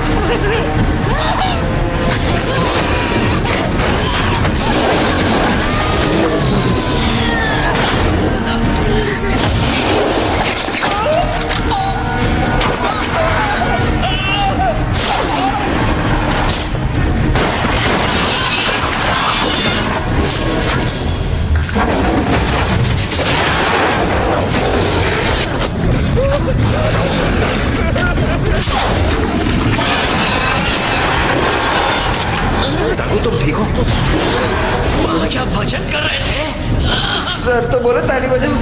सागु, तुम ठीक हो? वहाँ क्या भजन कर रहे थे? सर तो बोले ताली बजाओ।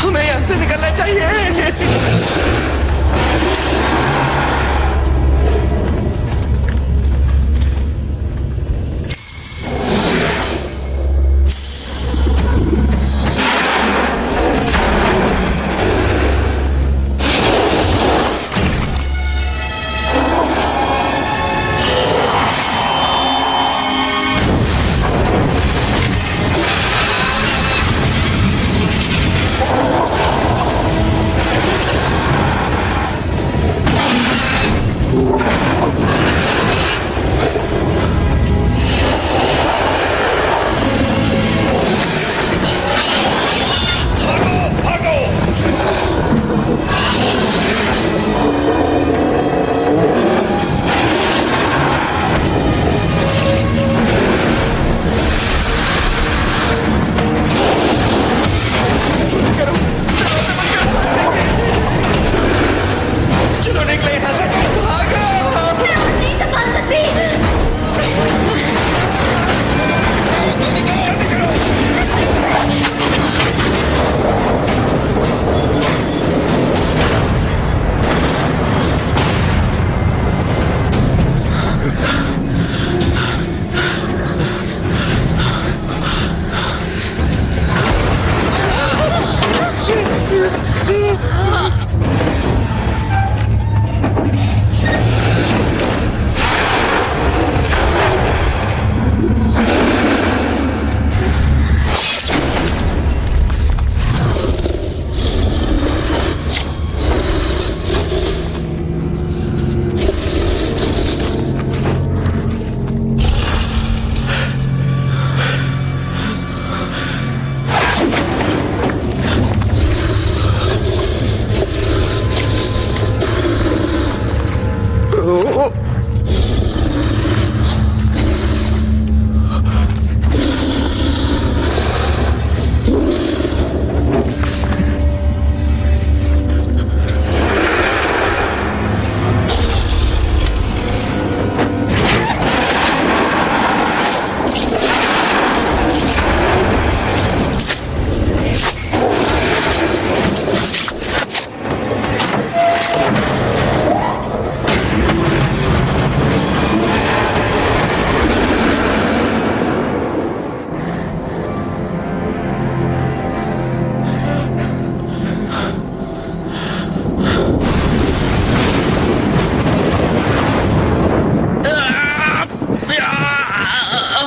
हमें यहाँ से निकलना चाहिए।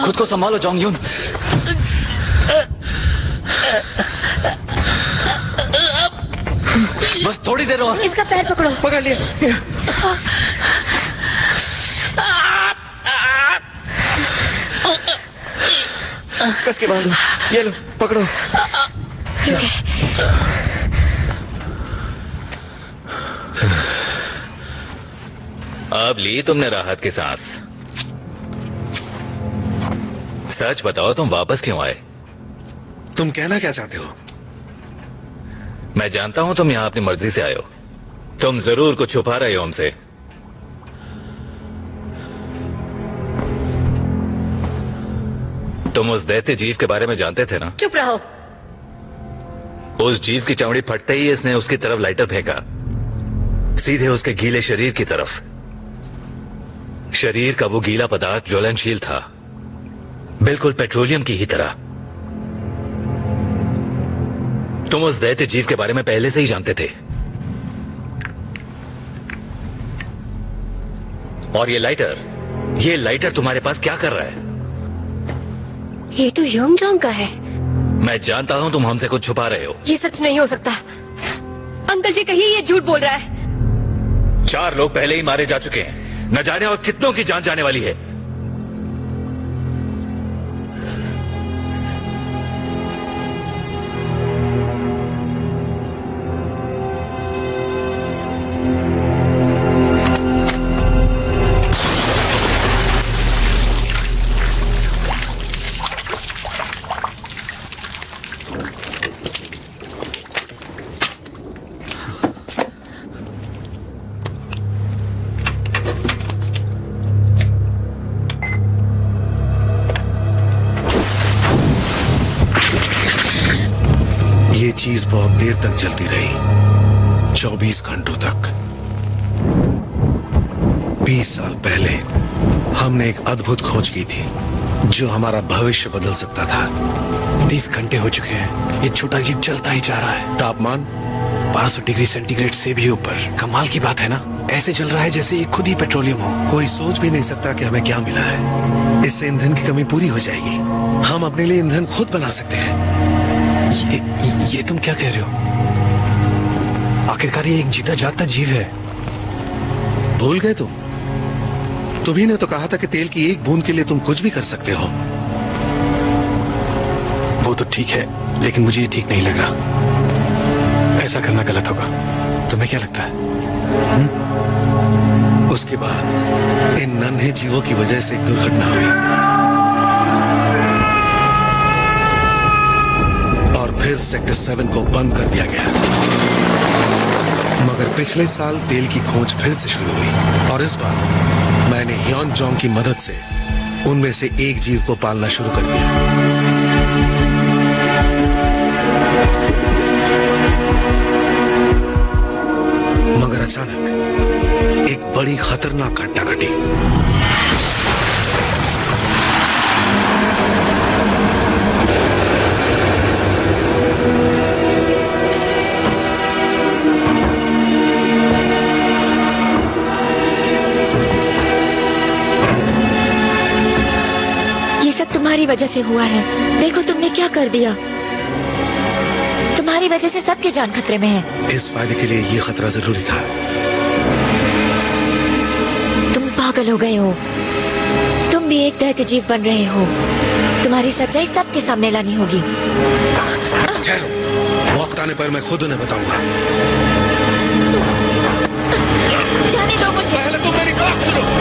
खुद को संभालो जोंग यून। बस थोड़ी देर और। इसका पैर पकड़ो। पकड़ लिया। कस के बांधो। ये लो पकड़ो। अब ली तुमने राहत की सांस। सच बताओ, तुम वापस क्यों आए? तुम कहना क्या चाहते हो? मैं जानता हूं तुम यहां अपनी मर्जी से आए हो। तुम जरूर कुछ छुपा रहे हो हमसे। तुम उस दैत्य जीव के बारे में जानते थे ना? चुप रहो। उस जीव की चमड़ी फटते ही इसने उसकी तरफ लाइटर फेंका, सीधे उसके गीले शरीर की तरफ। शरीर का वो गीला पदार्थ ज्वलनशील था, बिल्कुल पेट्रोलियम की ही तरह। तुम उस दैत्य जीव के बारे में पहले से ही जानते थे। और ये लाइटर तुम्हारे पास क्या कर रहा है? ये तो योंगजोंग का है। मैं जानता हूं तुम हमसे कुछ छुपा रहे हो। ये सच नहीं हो सकता। अंकल जी कहिए ये झूठ बोल रहा है। 4 लोग पहले ही मारे जा चुके हैं, न जाने और कितनों की जान जाने वाली है। ये चीज बहुत देर तक चलती रही, 24 घंटों तक। 20 साल पहले हमने एक अद्भुत खोज की थी जो हमारा भविष्य बदल सकता था। 30 घंटे हो चुके हैं, ये छोटा जीव चलता ही जा रहा है। तापमान 500 डिग्री सेंटीग्रेड से भी ऊपर। कमाल की बात है ना, ऐसे चल रहा है जैसे ये खुद ही पेट्रोलियम हो। कोई सोच भी नहीं सकता कि हमें क्या मिला है। इससे ईंधन की कमी पूरी हो जाएगी। हम अपने लिए ईंधन खुद बना सकते हैं। ये तुम क्या कह रहे हो? आखिरकार ये एक जीता जागता जीव है। भूल गए तुम? तुम्ही ने तो कहा था कि तेल की एक बूंद के लिए तुम कुछ भी कर सकते हो। वो तो ठीक है, लेकिन मुझे ये ठीक नहीं लग रहा। ऐसा करना गलत होगा। तुम्हें क्या लगता है? उसके बाद इन नन्हे जीवों की वजह से एक दुर्घटना हुई और फिर सेक्टर 7 को बंद कर दिया गया। मगर पिछले साल तेल की खोज फिर से शुरू हुई और इस बार मैंने योंगजोंग की मदद से उनमें से एक जीव को पालना शुरू कर दिया। मगर अचानक एक बड़ी खतरनाक घटना घटी। ये सब तुम्हारी वजह से हुआ है। देखो तुमने क्या कर दिया। तुम्हारी वजह से सबकी जान खतरे में है। इस फायदे के लिए ये खतरा जरूरी था। तुम पागल हो गए हो। तुम भी एक दैत्य जीव बन रहे हो। तुम्हारी सच्चाई सबके सामने लानी होगी। ठहरो, वक्त आने पर मैं खुद उन्हें बताऊंगा। जाने दो मुझे। पहले तुम मेरी बात सुनो।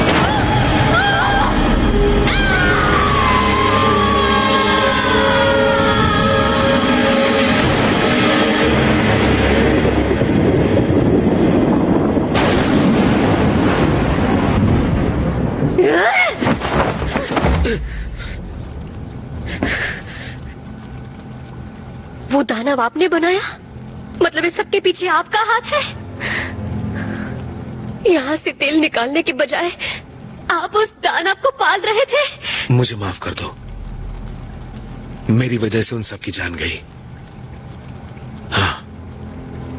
वो दानव आपने बनाया? मतलब इस सब के पीछे आपका हाथ है? यहाँ से तेल निकालने के बजाय आप उस दानव को पाल रहे थे? मुझे माफ कर दो, मेरी वजह से उन सब की जान गई। हाँ,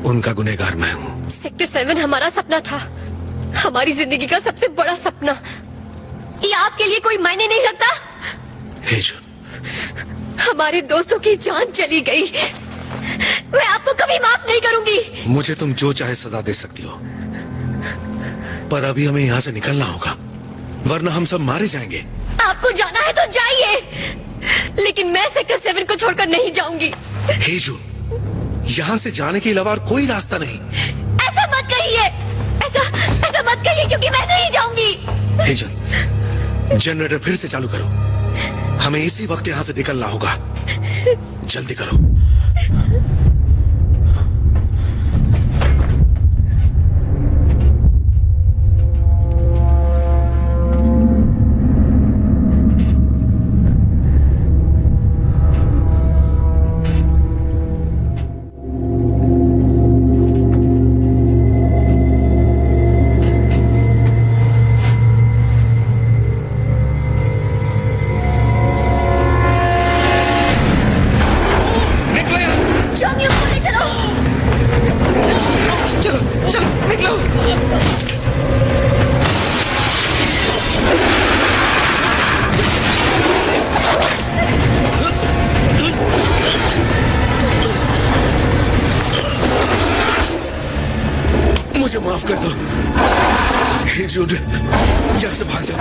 उनका गुनहगार मैं हूँ। सेक्टर 7 हमारा सपना था, हमारी जिंदगी का सबसे बड़ा सपना। ये आपके लिए कोई मायने नहीं रखता? हेजन, हमारे दोस्तों की जान चली गई। मैं आपको कभी माफ नहीं करूंगी। मुझे तुम जो चाहे सजा दे सकती हो, पर अभी हमें यहाँ से निकलना होगा, वरना हम सब मारे जाएंगे। आपको जाना है तो जाइए, लेकिन मैं सेक्टर 7 को छोड़कर नहीं जाऊंगी। हेजन, यहाँ से जाने के अलावा और कोई रास्ता नहीं। ऐसा मत कहिए, ऐसा मत कहिए, क्योंकि मैं नहीं जाऊंगी। हेजन, जनरेटर फिर से चालू करो। हमें इसी वक्त यहां से निकलना होगा। जल्दी करो। मुझे माफ कर दो। हे जून, यहाँ से भाग जाओ।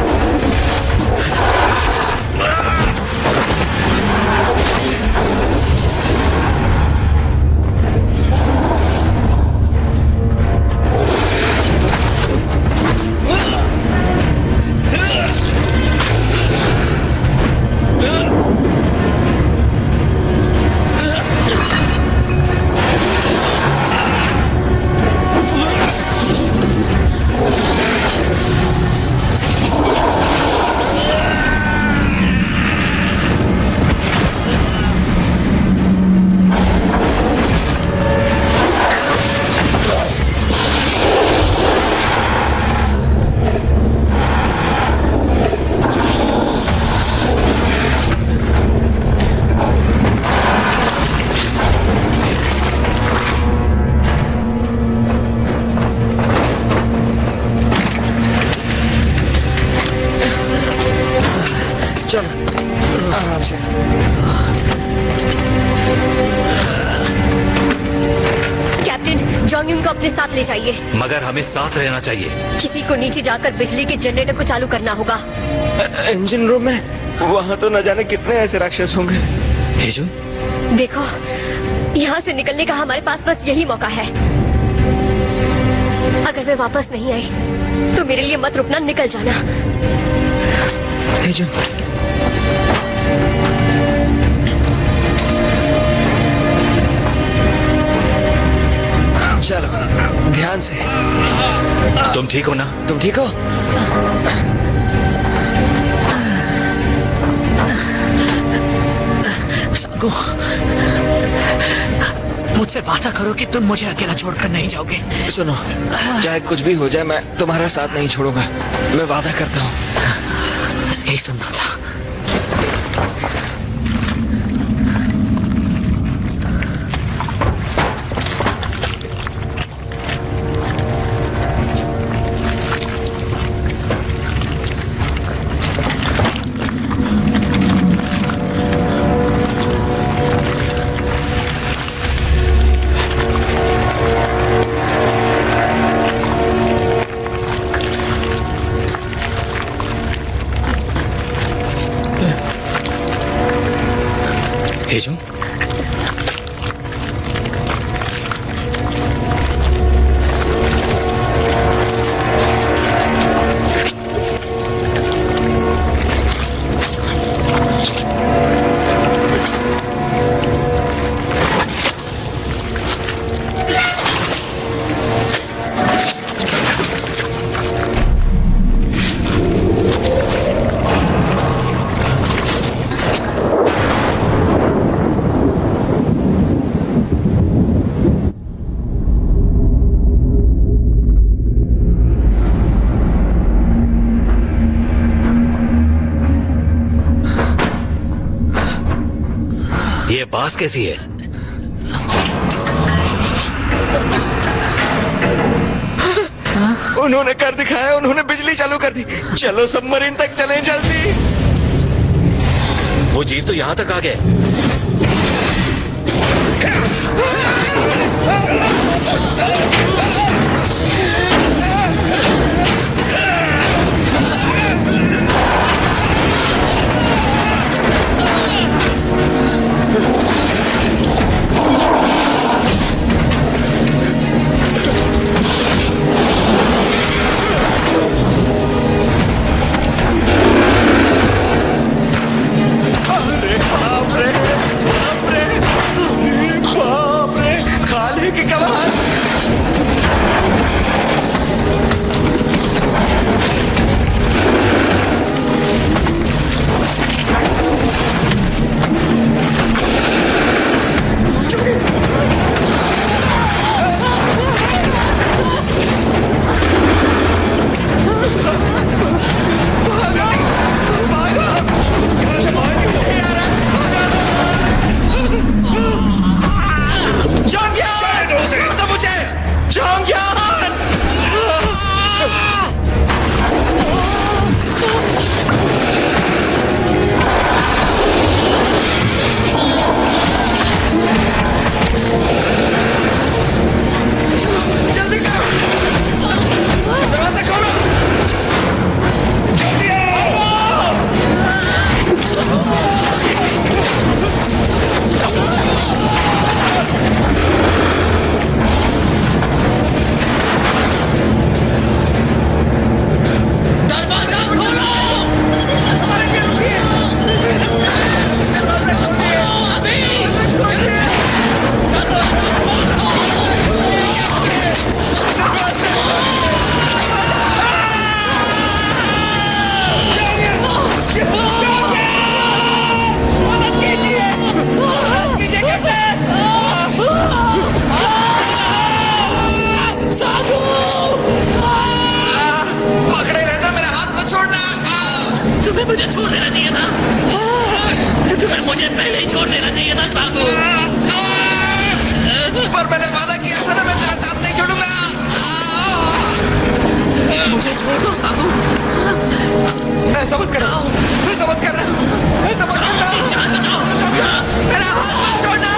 आराम से। कैप्टन, जोंग-यूंग को अपने साथ ले जाइए। मगर हमें साथ रहना चाहिए। किसी को नीचे जाकर बिजली के जनरेटर को चालू करना होगा। इंजन रूम में वहाँ तो न जाने कितने ऐसे राक्षस होंगे। हेजुन, देखो, यहाँ से निकलने का हमारे पास बस यही मौका है। अगर मैं वापस नहीं आई तो मेरे लिए मत रुकना, निकल जाना। हेजुन, चलो ध्यान से। तुम ठीक हो ना? तुम ठीक हो? संगू, मुझसे वादा करो कि तुम मुझे अकेला छोड़कर नहीं जाओगे। सुनो, चाहे कुछ भी हो जाए, मैं तुम्हारा साथ नहीं छोड़ूंगा। मैं वादा करता हूँ। बस यही सुनना था। हेजुन, ये बास कैसी है? उन्होंने कर दिखाया, उन्होंने बिजली चालू कर दी। चलो सबमरीन तक चलें जल्दी। वो जीव तो यहाँ तक आ गए। तुम्हें नहीं छोड़ देना चाहिए था साधु। पर मैंने वादा किया था ना, मैं तेरा साथ नहीं छोड़ूंगा। मुझे छोड़ दो साधु। ऐसा मत करना, ऐसा मत करना, ऐसा मत करना। जान बचाओ। मेरा हाथ मत छोड़ना।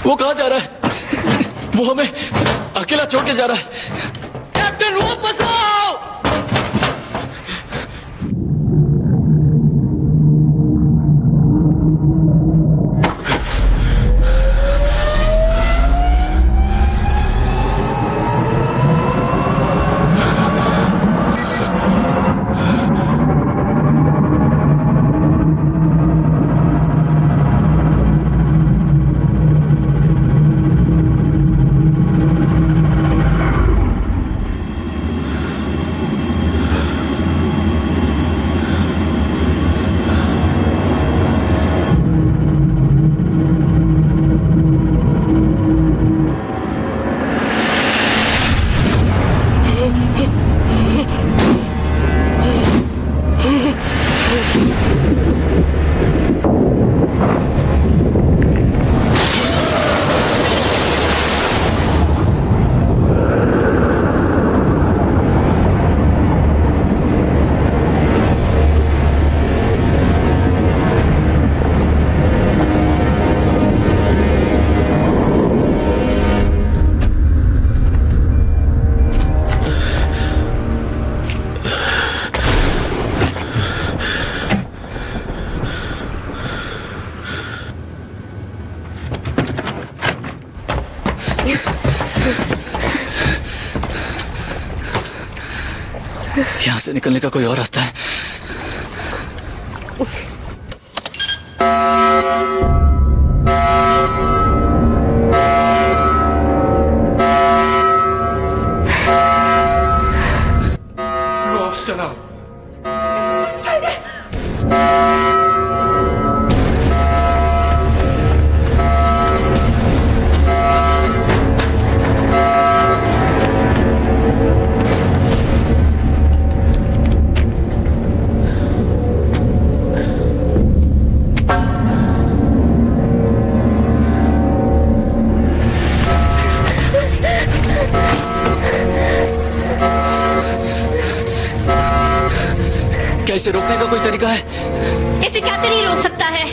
वो कहाँ जा रहा है? वो हमें अकेला छोड़ के जा रहा है। कैप्टन वापस आओ। यहाँ से निकलने का कोई और रास्ता है? क्या इसे रोकने का कोई तरीका है? इसे कैप्टन ही रोक सकता है।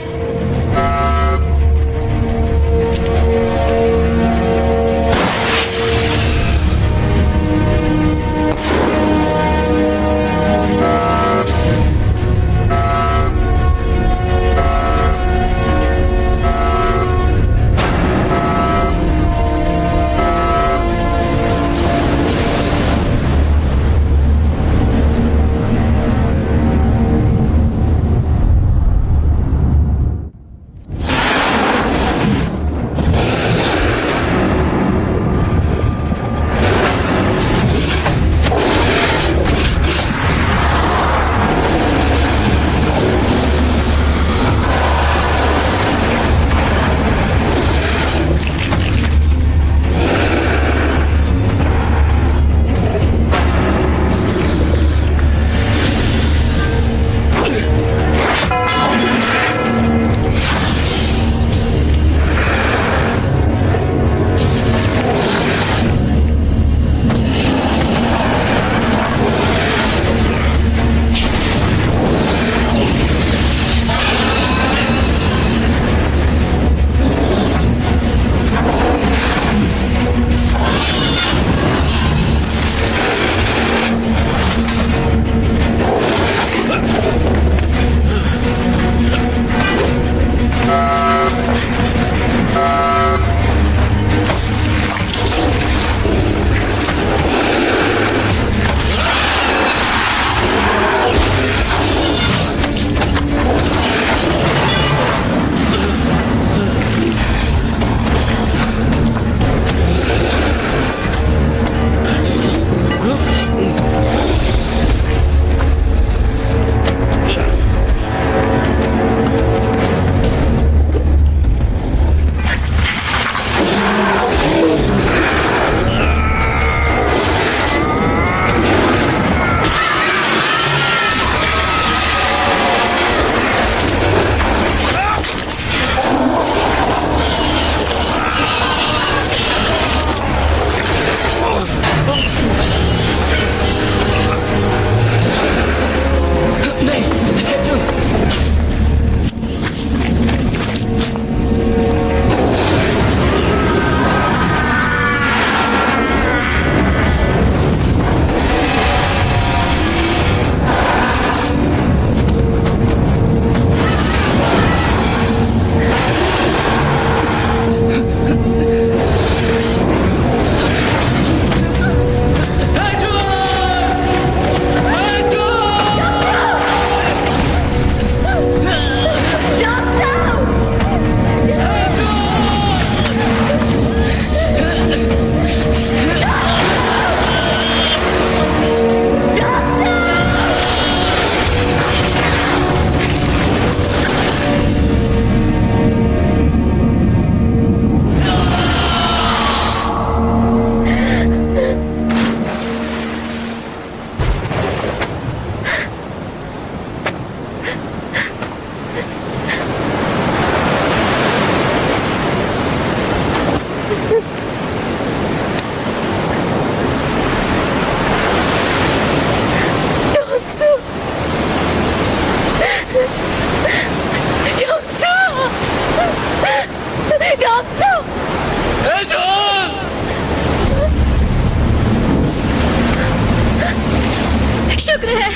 शुक्र है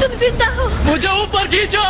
तुम जिंदा हो। मुझे ऊपर खींचो।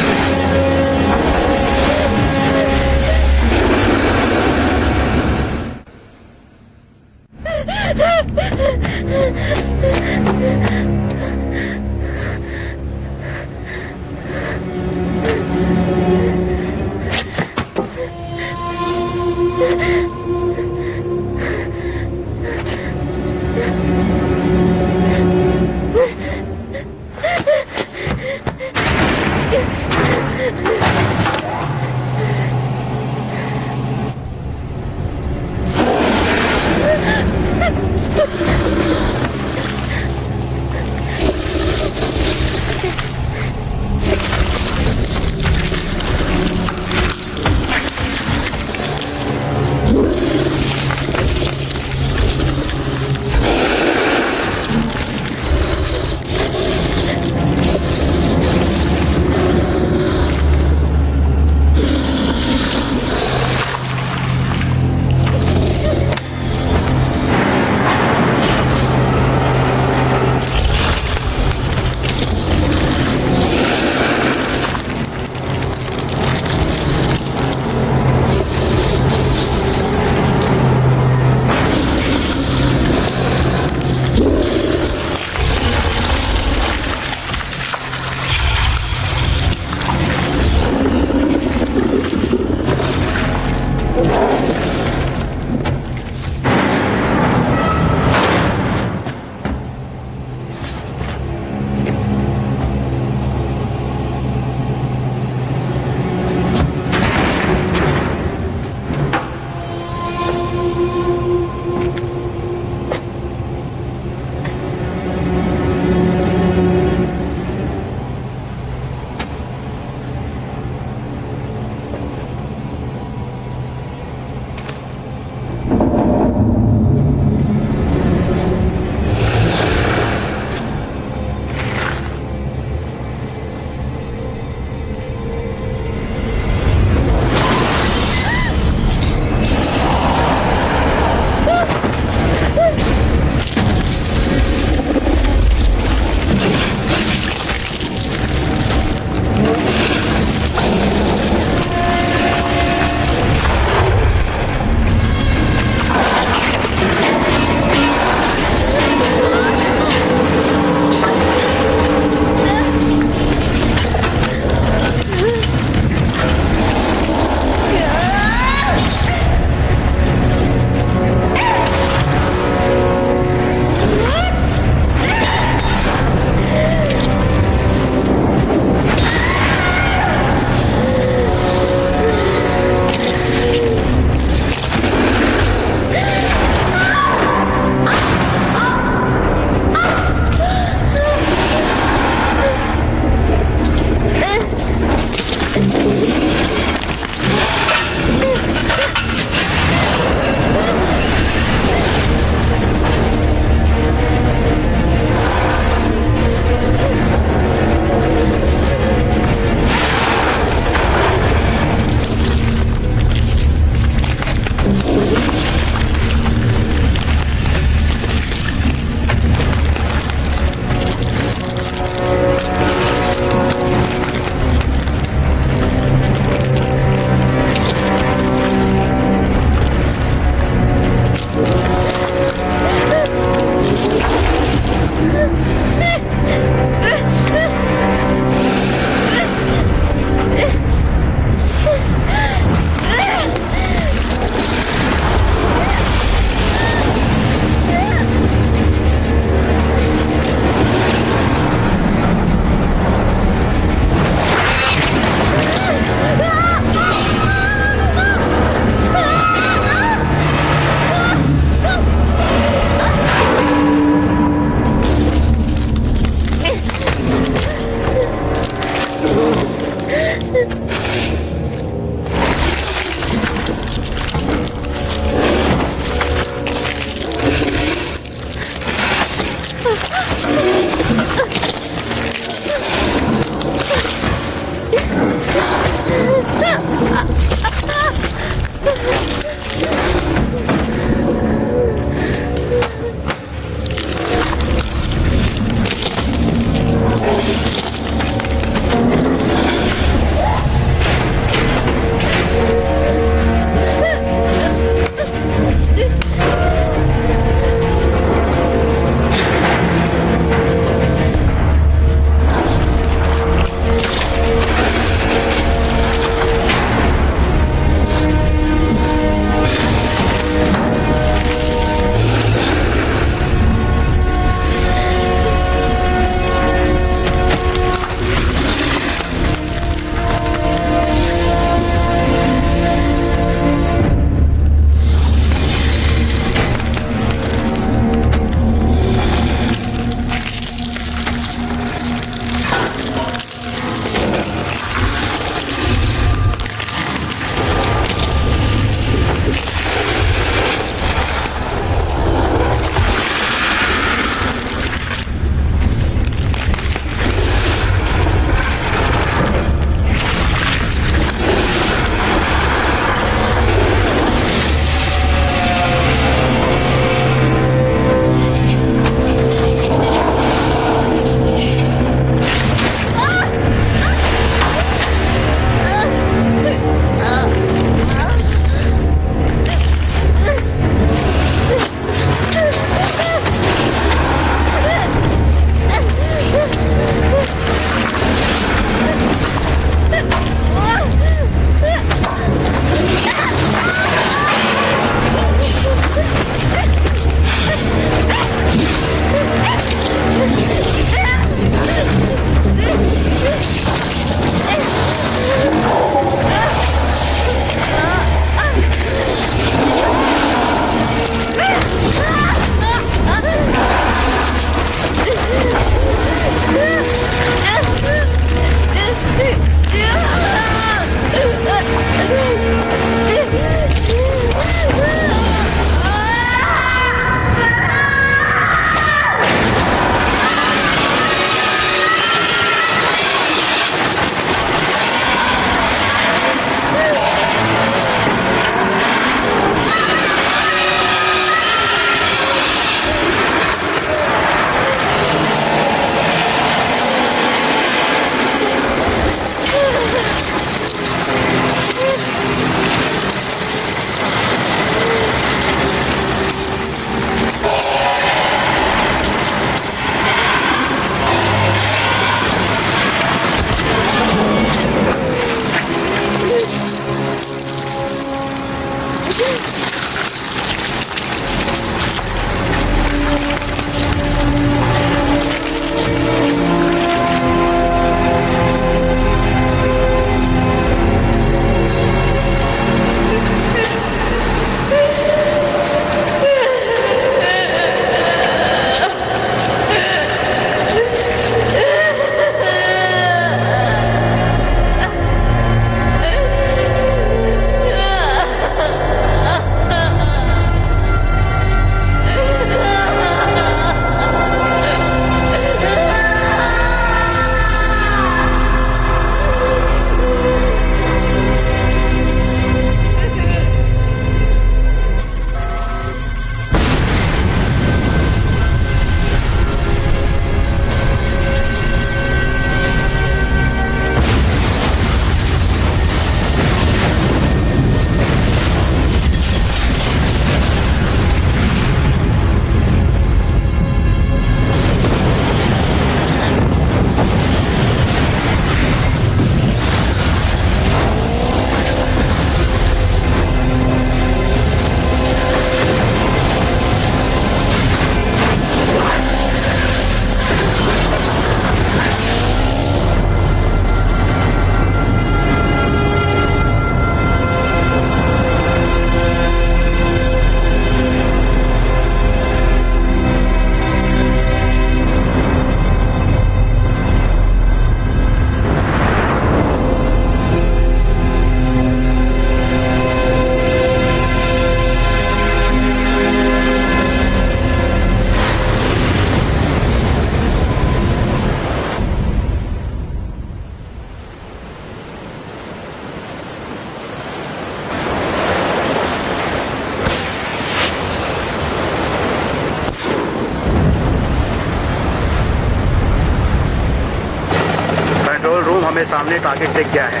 हमें सामने टारगेट दिख गया है।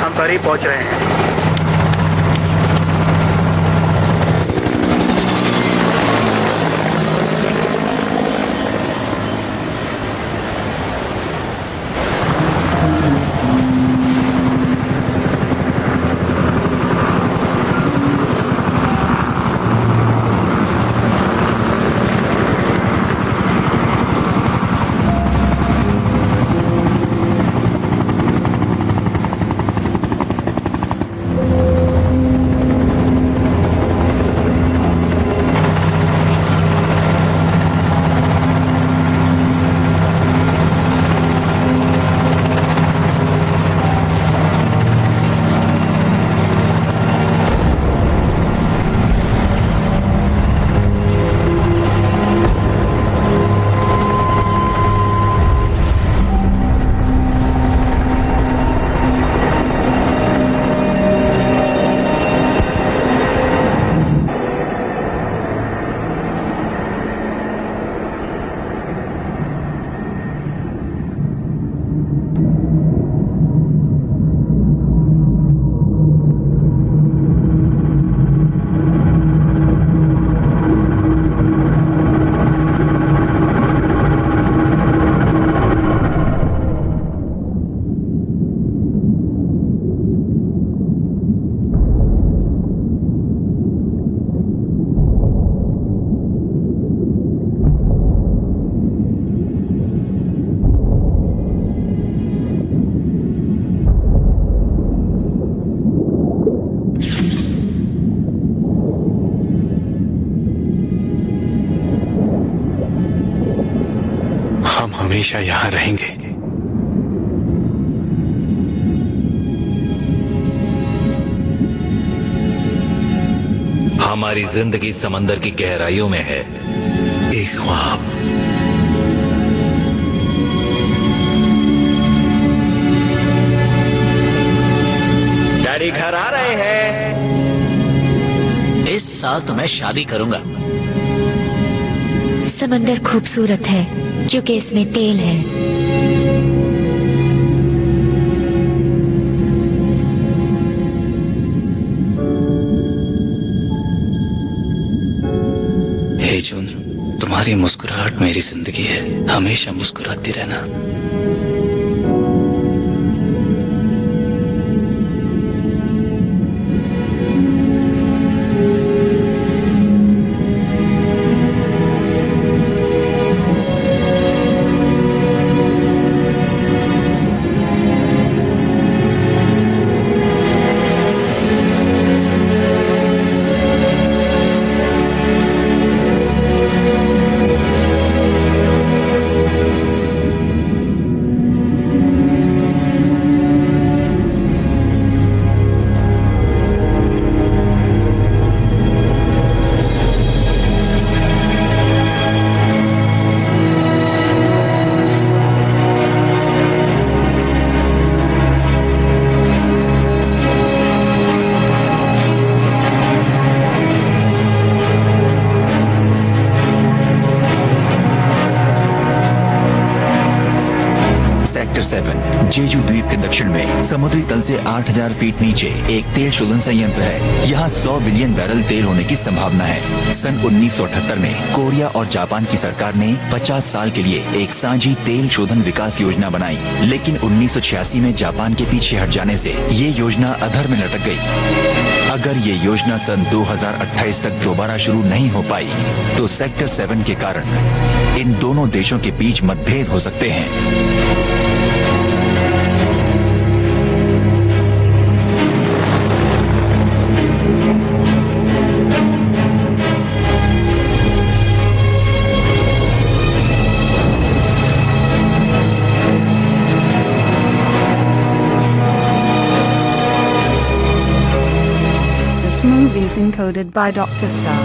हम करीब पहुंच रहे हैं। हमेशा यहां रहेंगे। हमारी जिंदगी समंदर की गहराइयों में है, एक ख्वाब। डैडी घर आ रहे हैं। इस साल तो मैं शादी करूंगा। समंदर खूबसूरत है क्योंकि इसमें तेल है। हे जून, तुम्हारी मुस्कुराहट मेरी जिंदगी है। हमेशा मुस्कुराती रहना। सेक्टर 7 जेजू द्वीप के दक्षिण में समुद्री तल से 8000 फीट नीचे एक तेल शोधन संयंत्र है। यहाँ 100 बिलियन बैरल तेल होने की संभावना है। सन 1978 में कोरिया और जापान की सरकार ने 50 साल के लिए एक साझी तेल शोधन विकास योजना बनाई, लेकिन 1986 में जापान के पीछे हट जाने से ये योजना अधर में लटक गई। अगर ये योजना सन 2028 तक दोबारा शुरू नहीं हो पाई तो सेक्टर 7 के कारण इन दोनों देशों के बीच मतभेद हो सकते हैं। Movies encoded by Dr. Star.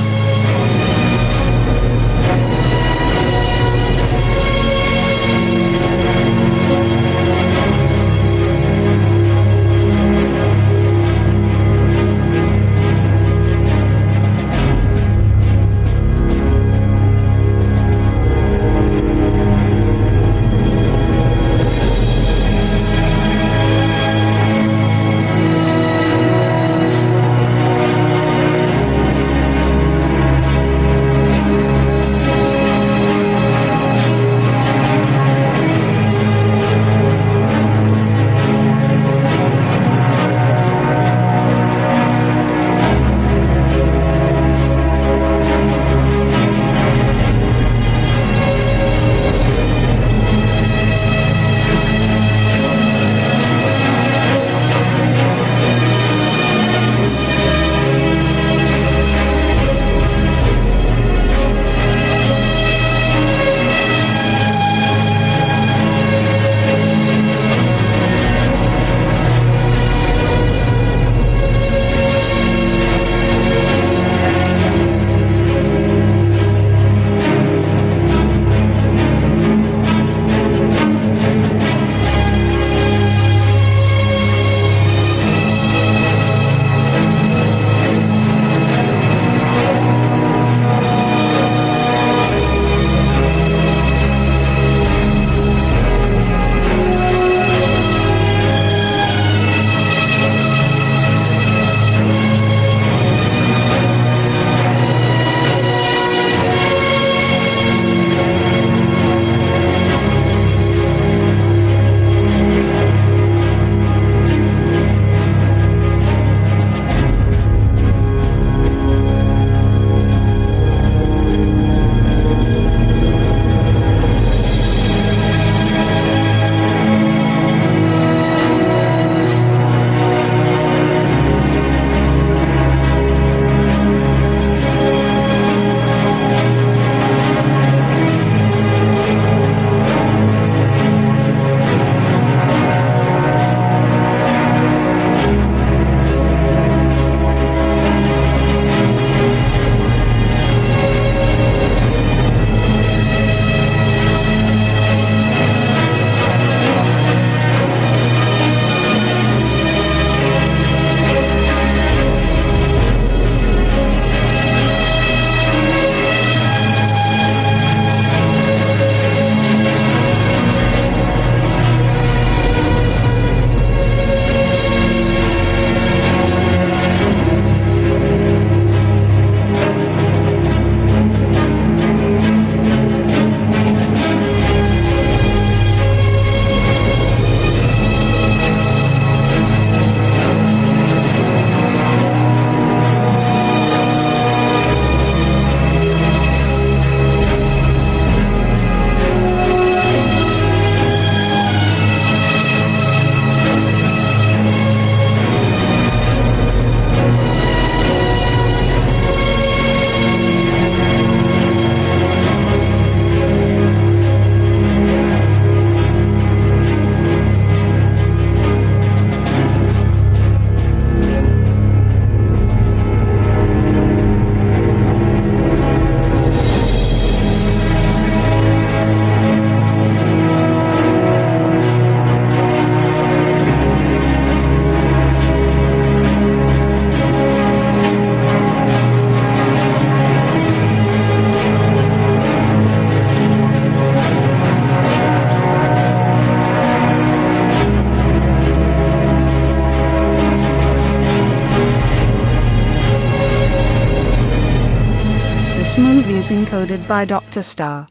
movies encoded by Dr. Star.